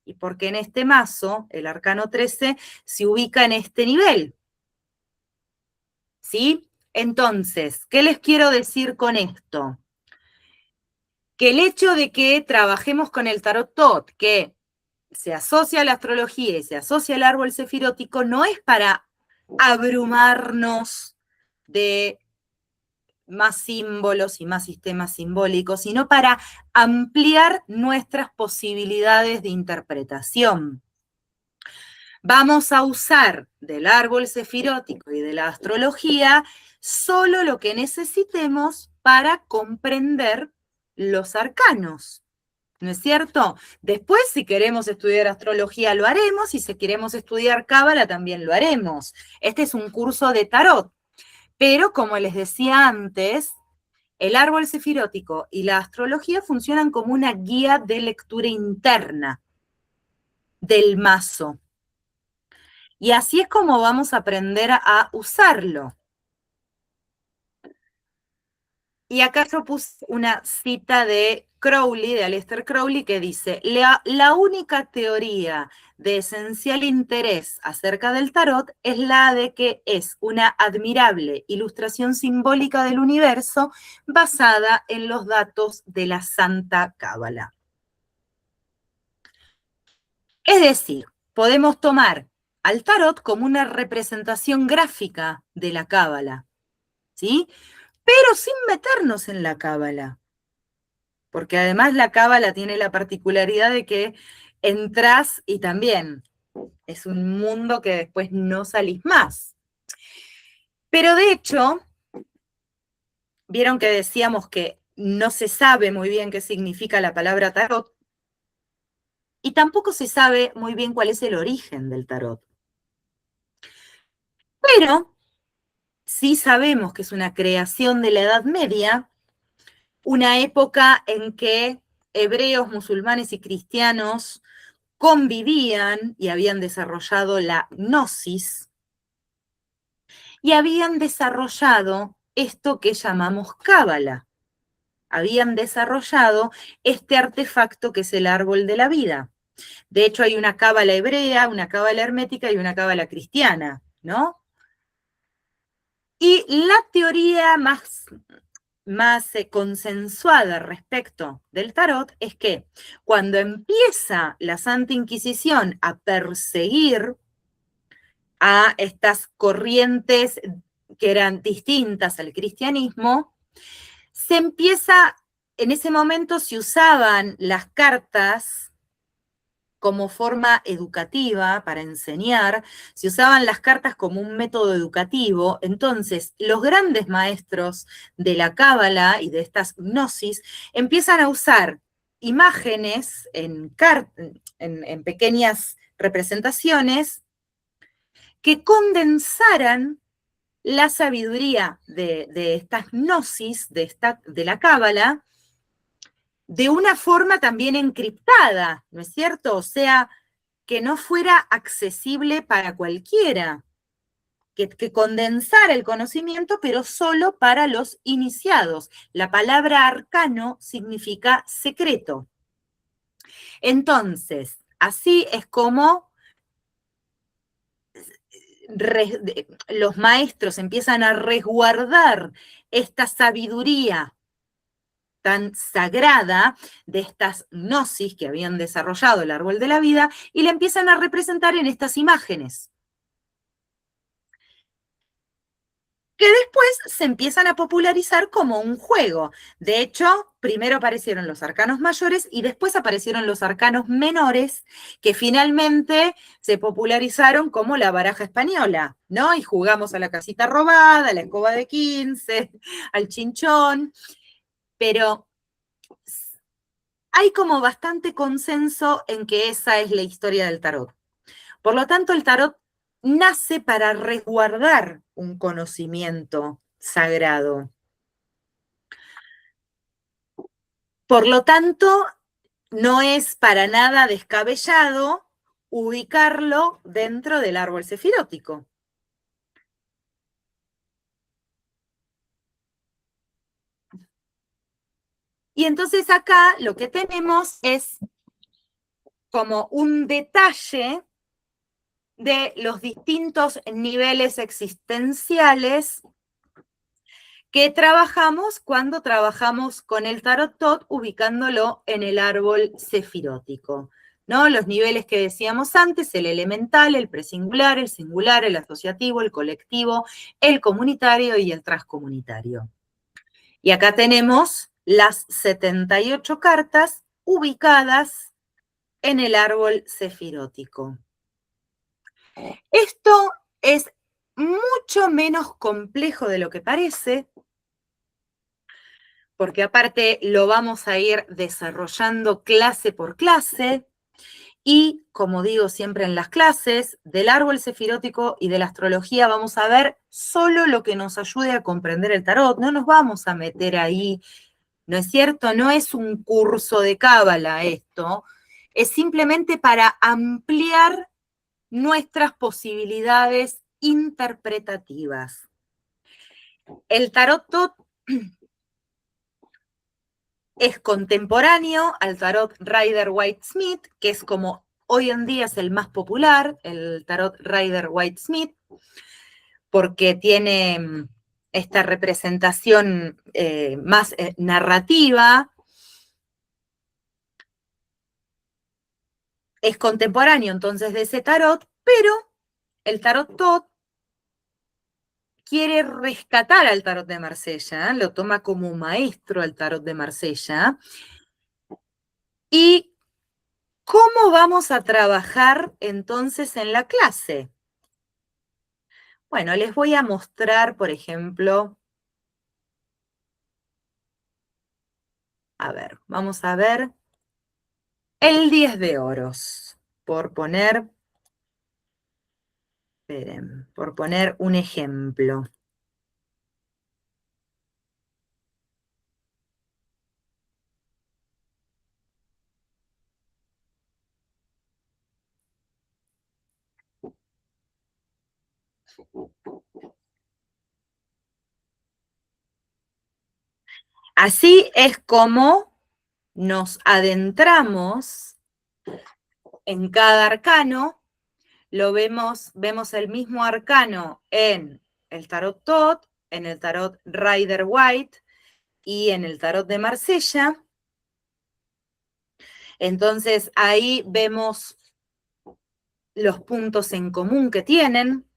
y porque en este mazo, el arcano 13, se ubica en este nivel. ¿Sí? Entonces, ¿qué les quiero decir con esto? Que el hecho de que trabajemos con el tarot Tot, que se asocia a la astrología y se asocia al árbol cefirótico, no es para abrumarnos de más símbolos y más sistemas simbólicos, sino para ampliar nuestras posibilidades de interpretación. Vamos a usar del árbol cefirótico y de la astrología solo lo que necesitemos para comprender los arcanos. ¿No es cierto? Después, si queremos estudiar astrología, lo haremos, y si queremos estudiar cábala, también lo haremos. Este es un curso de tarot. Pero, como les decía antes, el árbol cefirótico y la astrología funcionan como una guía de lectura interna del mazo. Y así es como vamos a aprender a usarlo. Y acá yo puse una cita de Crowley, de Aleister Crowley, que dice, la única teoría de esencial interés acerca del tarot es la de que es una admirable ilustración simbólica del universo basada en los datos de la Santa Cábala. Es decir, podemos tomar al tarot como una representación gráfica de la Cábala, ¿sí? Pero sin meternos en la Cábala. porque además la cábala tiene la particularidad de que entras y también es un mundo que después no salís más. Pero de hecho, vieron que decíamos que no se sabe muy bien qué significa la palabra tarot, y tampoco se sabe muy bien cuál es el origen del tarot. Pero sí sabemos que es una creación de la Edad Media, una época en que hebreos, musulmanes y cristianos convivían y habían desarrollado la gnosis y habían desarrollado esto que llamamos cábala. Habían desarrollado este artefacto que es el árbol de la vida. De hecho, hay una cábala hebrea, una cábala hermética y una cábala cristiana, ¿no? Y la teoría más consensuada respecto del tarot es que cuando empieza la Santa Inquisición a perseguir a estas corrientes que eran distintas al cristianismo, se empieza, en ese momento se usaban las cartas como forma educativa para enseñar, se usaban las cartas como un método educativo, entonces los grandes maestros de la cábala y de estas gnosis empiezan a usar imágenes en pequeñas representaciones que condensaran la sabiduría de estas gnosis, de la cábala, de una forma también encriptada, ¿no es cierto? O sea, que no fuera accesible para cualquiera, que condensara el conocimiento, pero solo para los iniciados. La palabra arcano significa secreto. Entonces, así es como los maestros empiezan a resguardar esta sabiduría tan sagrada de estas gnosis que habían desarrollado el árbol de la vida y la empiezan a representar en estas imágenes, que después se empiezan a popularizar como un juego. De hecho, primero aparecieron los arcanos mayores y después aparecieron los arcanos menores, que finalmente se popularizaron como la baraja española, ¿no? Y jugamos a la casita robada, a la escoba de 15, al chinchón, pero hay como bastante consenso en que esa es la historia del tarot. Por lo tanto, el tarot nace para resguardar un conocimiento sagrado. Por lo tanto, no es para nada descabellado ubicarlo dentro del árbol sefirótico. Y entonces acá lo que tenemos es como un detalle de los distintos niveles existenciales que trabajamos cuando trabajamos con el tarot tot, ubicándolo en el árbol sefirótico, ¿no? Los niveles que decíamos antes, el elemental, el presingular, el singular, el asociativo, el colectivo, el comunitario y el transcomunitario. Y acá tenemos las 78 cartas ubicadas en el árbol sefirótico. Esto es mucho menos complejo de lo que parece, porque aparte lo vamos a ir desarrollando clase por clase, y como digo siempre en las clases, del árbol sefirótico y de la astrología vamos a ver solo lo que nos ayude a comprender el tarot, no nos vamos a meter ahí, ¿no es cierto? No es un curso de cábala esto, es simplemente para ampliar nuestras posibilidades interpretativas. El tarot es contemporáneo al tarot Rider-Waite-Smith, que es como hoy en día es el más popular, el tarot Rider-Waite-Smith, porque tiene esta representación más narrativa. Es contemporáneo entonces de ese tarot, pero el tarot tot quiere rescatar al tarot de Marsella, lo toma como maestro al tarot de Marsella, ¿Y cómo vamos a trabajar entonces en la clase? Bueno, les voy a mostrar, por ejemplo, a ver, vamos a ver el 10 de oros, por poner, esperen, por poner un ejemplo. Así es como nos adentramos en cada arcano, vemos el mismo arcano en el tarot Tot, en el tarot Rider White y en el tarot de Marsella. Entonces ahí vemos los puntos en común que tienen.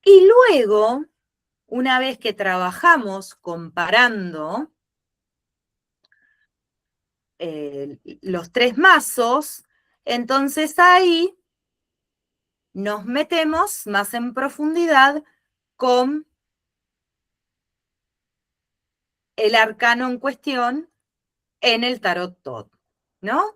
Y luego, una vez que trabajamos comparando los tres mazos, entonces ahí nos metemos más en profundidad con el arcano en cuestión en el tarot Tot, ¿no?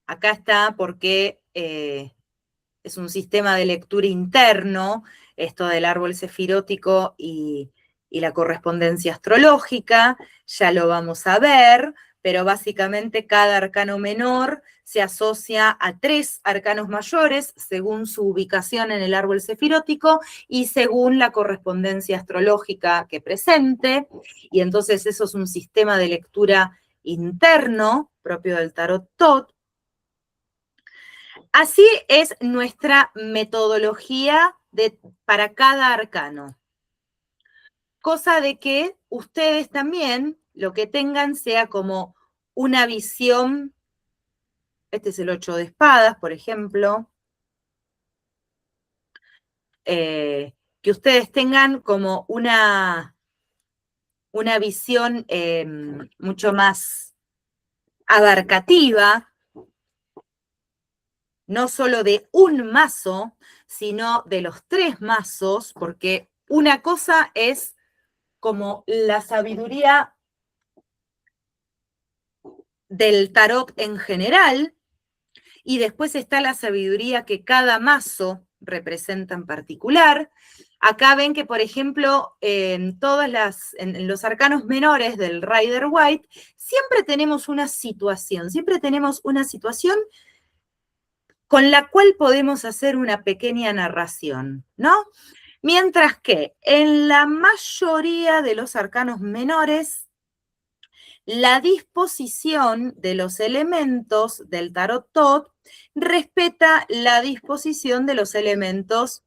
Acá está porque es un sistema de lectura interno, esto del árbol sefirótico y la correspondencia astrológica, ya lo vamos a ver, pero básicamente cada arcano menor se asocia a 3 arcanos mayores según su ubicación en el árbol sefirótico y según la correspondencia astrológica que presente, y entonces eso es un sistema de lectura interno propio del tarot Tot. Así es nuestra metodología para cada arcano. Cosa de que ustedes también lo que tengan sea como una visión, este es el 8 de espadas, por ejemplo, que ustedes tengan como una visión mucho más abarcativa, no solo de un mazo, sino de los 3 mazos, porque una cosa es como la sabiduría del tarot en general, y después está la sabiduría que cada mazo representa en particular. Acá ven que, por ejemplo, en los arcanos menores del Rider White, siempre tenemos una situación con la cual podemos hacer una pequeña narración, ¿no? Mientras que en la mayoría de los arcanos menores, la disposición de los elementos del tarot Tot respeta la disposición de los elementos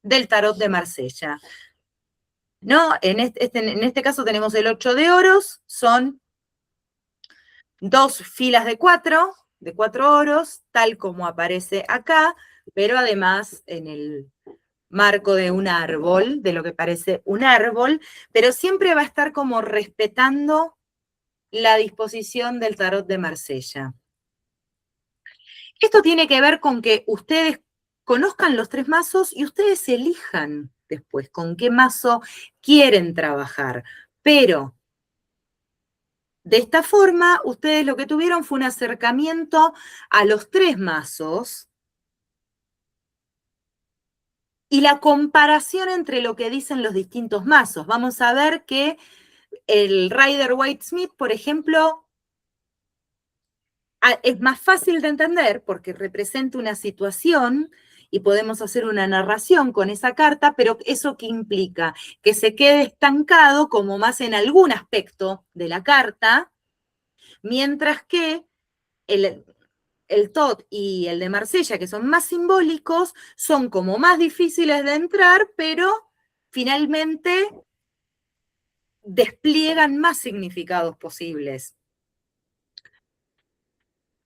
del tarot de Marsella. ¿No? En este caso tenemos el 8 de oros, son 2 filas de 4 oros, tal como aparece acá, pero además en el marco de un árbol, de lo que parece un árbol, pero siempre va a estar como respetando la disposición del tarot de Marsella. Esto tiene que ver con que ustedes conozcan los 3 mazos y ustedes elijan después con qué mazo quieren trabajar. Pero de esta forma, ustedes lo que tuvieron fue un acercamiento a los 3 mazos y la comparación entre lo que dicen los distintos mazos. Vamos a ver que el Rider Waite Smith, por ejemplo, es más fácil de entender porque representa una situación y podemos hacer una narración con esa carta, pero ¿eso qué implica? Que se quede estancado como más en algún aspecto de la carta, mientras que el Tot y el de Marsella, que son más simbólicos, son como más difíciles de entrar, pero finalmente despliegan más significados posibles.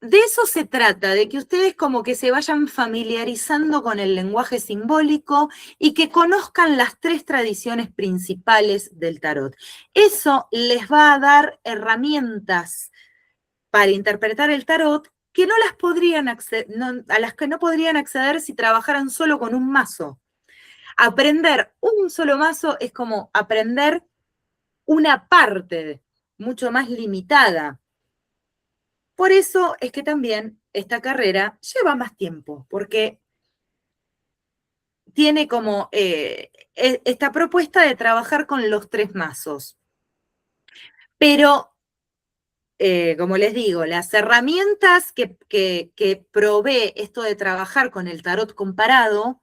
de eso se trata, de que ustedes como que se vayan familiarizando con el lenguaje simbólico y que conozcan las tres tradiciones principales del tarot. Eso les va a dar herramientas para interpretar el tarot que no las podrían a las que no podrían acceder si trabajaran solo con un mazo. Aprender un solo mazo es como aprender una parte mucho más limitada. Por eso es que también esta carrera lleva más tiempo, porque tiene como esta propuesta de trabajar con los tres mazos. Pero, como les digo, las herramientas que provee esto de trabajar con el tarot comparado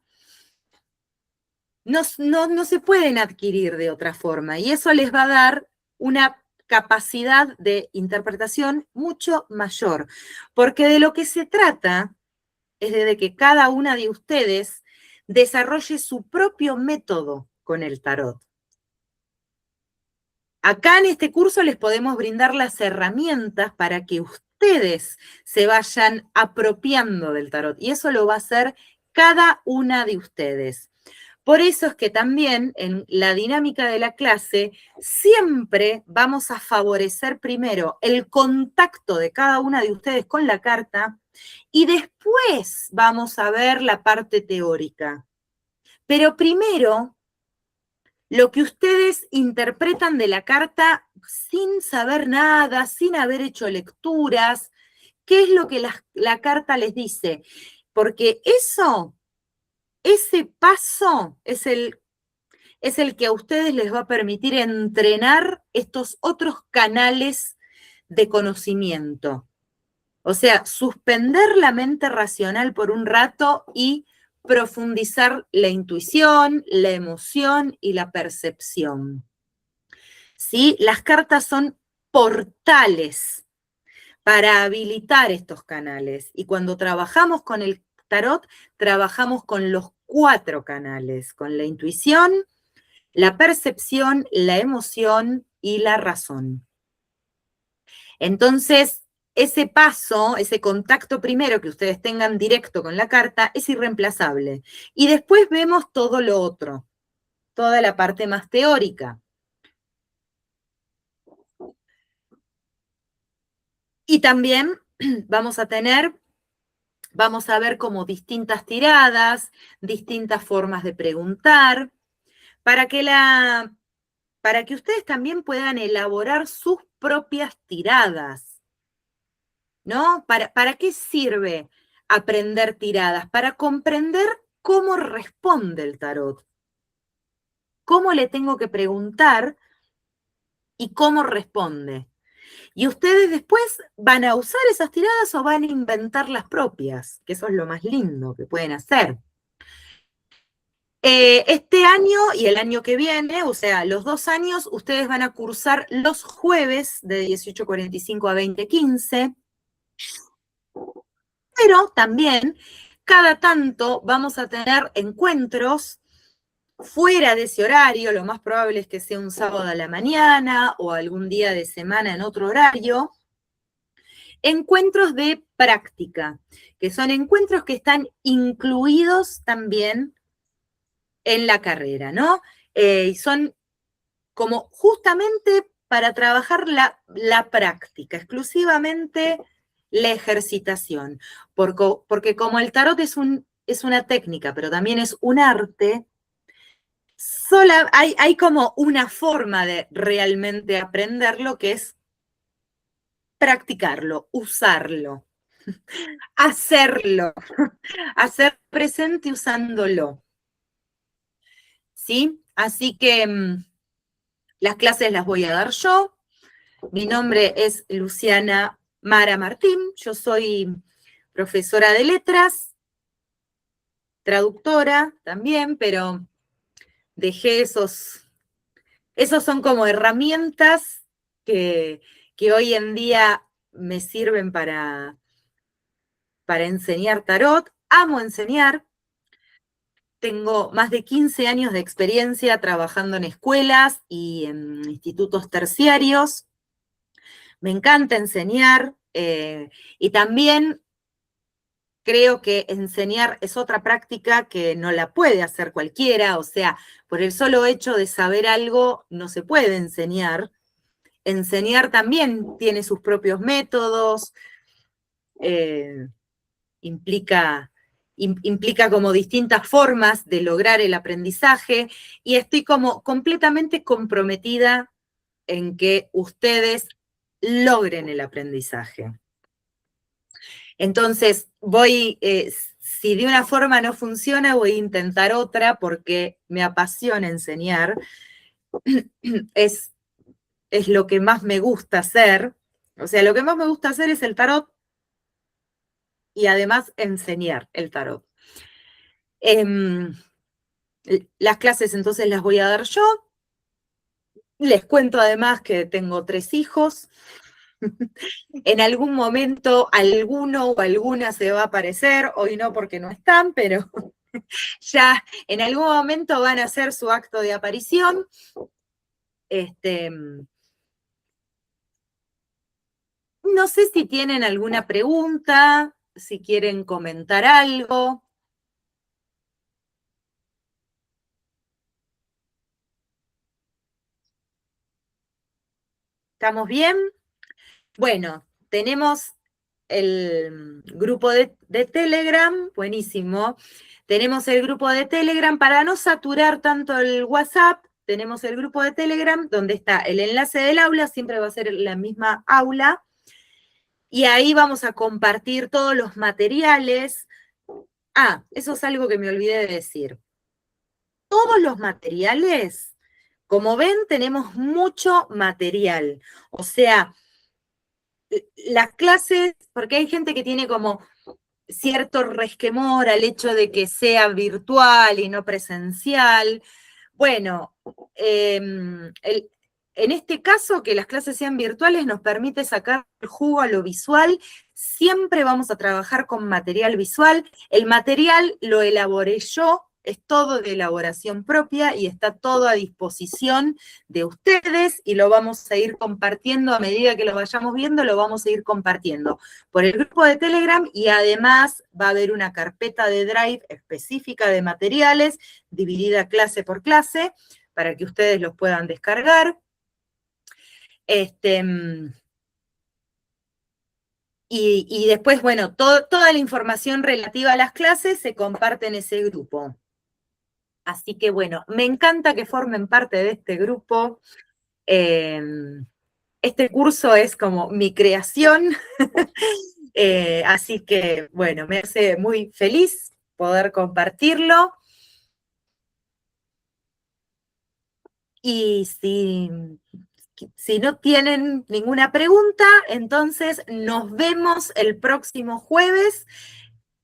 no se pueden adquirir de otra forma, y eso les va a dar una capacidad de interpretación mucho mayor, porque de lo que se trata es de que cada una de ustedes desarrolle su propio método con el tarot. Acá en este curso les podemos brindar las herramientas para que ustedes se vayan apropiando del tarot, y eso lo va a hacer cada una de ustedes. Por eso es que también en la dinámica de la clase siempre vamos a favorecer primero el contacto de cada una de ustedes con la carta y después vamos a ver la parte teórica. Pero primero, lo que ustedes interpretan de la carta sin saber nada, sin haber hecho lecturas, ¿qué es lo que la carta les dice? Porque ese paso es el que a ustedes les va a permitir entrenar estos otros canales de conocimiento. O sea, suspender la mente racional por un rato y profundizar la intuición, la emoción y la percepción. ¿Sí? Las cartas son portales para habilitar estos canales. Y cuando trabajamos con el tarot, trabajamos con los 4 canales, con la intuición, la percepción, la emoción y la razón. Entonces, ese paso, ese contacto primero que ustedes tengan directo con la carta es irreemplazable. Y después vemos todo lo otro, toda la parte más teórica. Y también vamos a ver como distintas tiradas, distintas formas de preguntar, para que ustedes también puedan elaborar sus propias tiradas, ¿no? ¿Para qué sirve aprender tiradas? Para comprender cómo responde el tarot, cómo le tengo que preguntar y cómo responde. Y ustedes después van a usar esas tiradas o van a inventar las propias, que eso es lo más lindo que pueden hacer. Este año y el año que viene, o sea, los 2 años, ustedes van a cursar los jueves de 18:45 a 20:15, pero también cada tanto vamos a tener encuentros fuera de ese horario, lo más probable es que sea un sábado a la mañana o algún día de semana en otro horario, encuentros de práctica, que son encuentros que están incluidos también en la carrera, ¿no? Y son como justamente para trabajar la práctica, exclusivamente la ejercitación, porque como el tarot es una técnica, pero también es un arte, hay como una forma de realmente aprenderlo, que es practicarlo, usarlo, hacerlo, hacer presente usándolo. ¿Sí? Así que las clases las voy a dar yo. Mi nombre es Luciana Mara Martín, yo soy profesora de letras, traductora también, pero dejé esos son como herramientas que hoy en día me sirven para enseñar tarot. Amo enseñar. Tengo más de 15 años de experiencia trabajando en escuelas y en institutos terciarios. Me encanta enseñar. Y también creo que enseñar es otra práctica que no la puede hacer cualquiera, o sea, por el solo hecho de saber algo no se puede enseñar. Enseñar también tiene sus propios métodos, implica como distintas formas de lograr el aprendizaje, y estoy como completamente comprometida en que ustedes logren el aprendizaje. Entonces, si de una forma no funciona, voy a intentar otra porque me apasiona enseñar. Es lo que más me gusta hacer. O sea, lo que más me gusta hacer es el tarot y además enseñar el tarot. Las clases entonces las voy a dar yo. Les cuento además que tengo 3 hijos. En algún momento alguno o alguna se va a aparecer, hoy no porque no están, pero ya en algún momento van a hacer su acto de aparición. No sé si tienen alguna pregunta, si quieren comentar algo. ¿Estamos bien? Bueno, tenemos el grupo de Telegram, buenísimo. Tenemos el grupo de Telegram, para no saturar tanto el WhatsApp, tenemos el grupo de Telegram donde está el enlace del aula, siempre va a ser la misma aula, y ahí vamos a compartir todos los materiales. Ah, eso es algo que me olvidé de decir. Todos los materiales, como ven, tenemos mucho material. O sea, las clases, porque hay gente que tiene como cierto resquemor al hecho de que sea virtual y no presencial. Bueno, en este caso, que las clases sean virtuales nos permite sacar el jugo a lo visual. Siempre vamos a trabajar con material visual. El material lo elaboré yo, es todo de elaboración propia y está todo a disposición de ustedes y lo vamos a ir compartiendo a medida que lo vayamos viendo, lo vamos a ir compartiendo por el grupo de Telegram, y además va a haber una carpeta de Drive específica de materiales, dividida clase por clase, para que ustedes los puedan descargar. Y después, bueno, toda la información relativa a las clases se comparte en ese grupo. Así que, bueno, me encanta que formen parte de este grupo. Este curso es como mi creación, así que, bueno, me hace muy feliz poder compartirlo. Y si no tienen ninguna pregunta, entonces nos vemos el próximo jueves,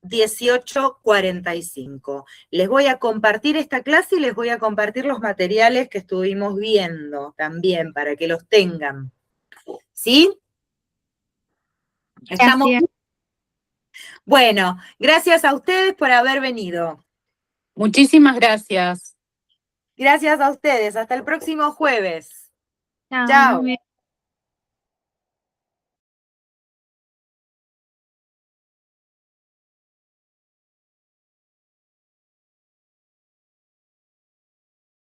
18:45. Les voy a compartir esta clase y les voy a compartir los materiales que estuvimos viendo también, para que los tengan. ¿Sí? ¿Estamos bien? Bueno, gracias a ustedes por haber venido. Muchísimas gracias. Gracias a ustedes. Hasta el próximo jueves. Chao. Chao.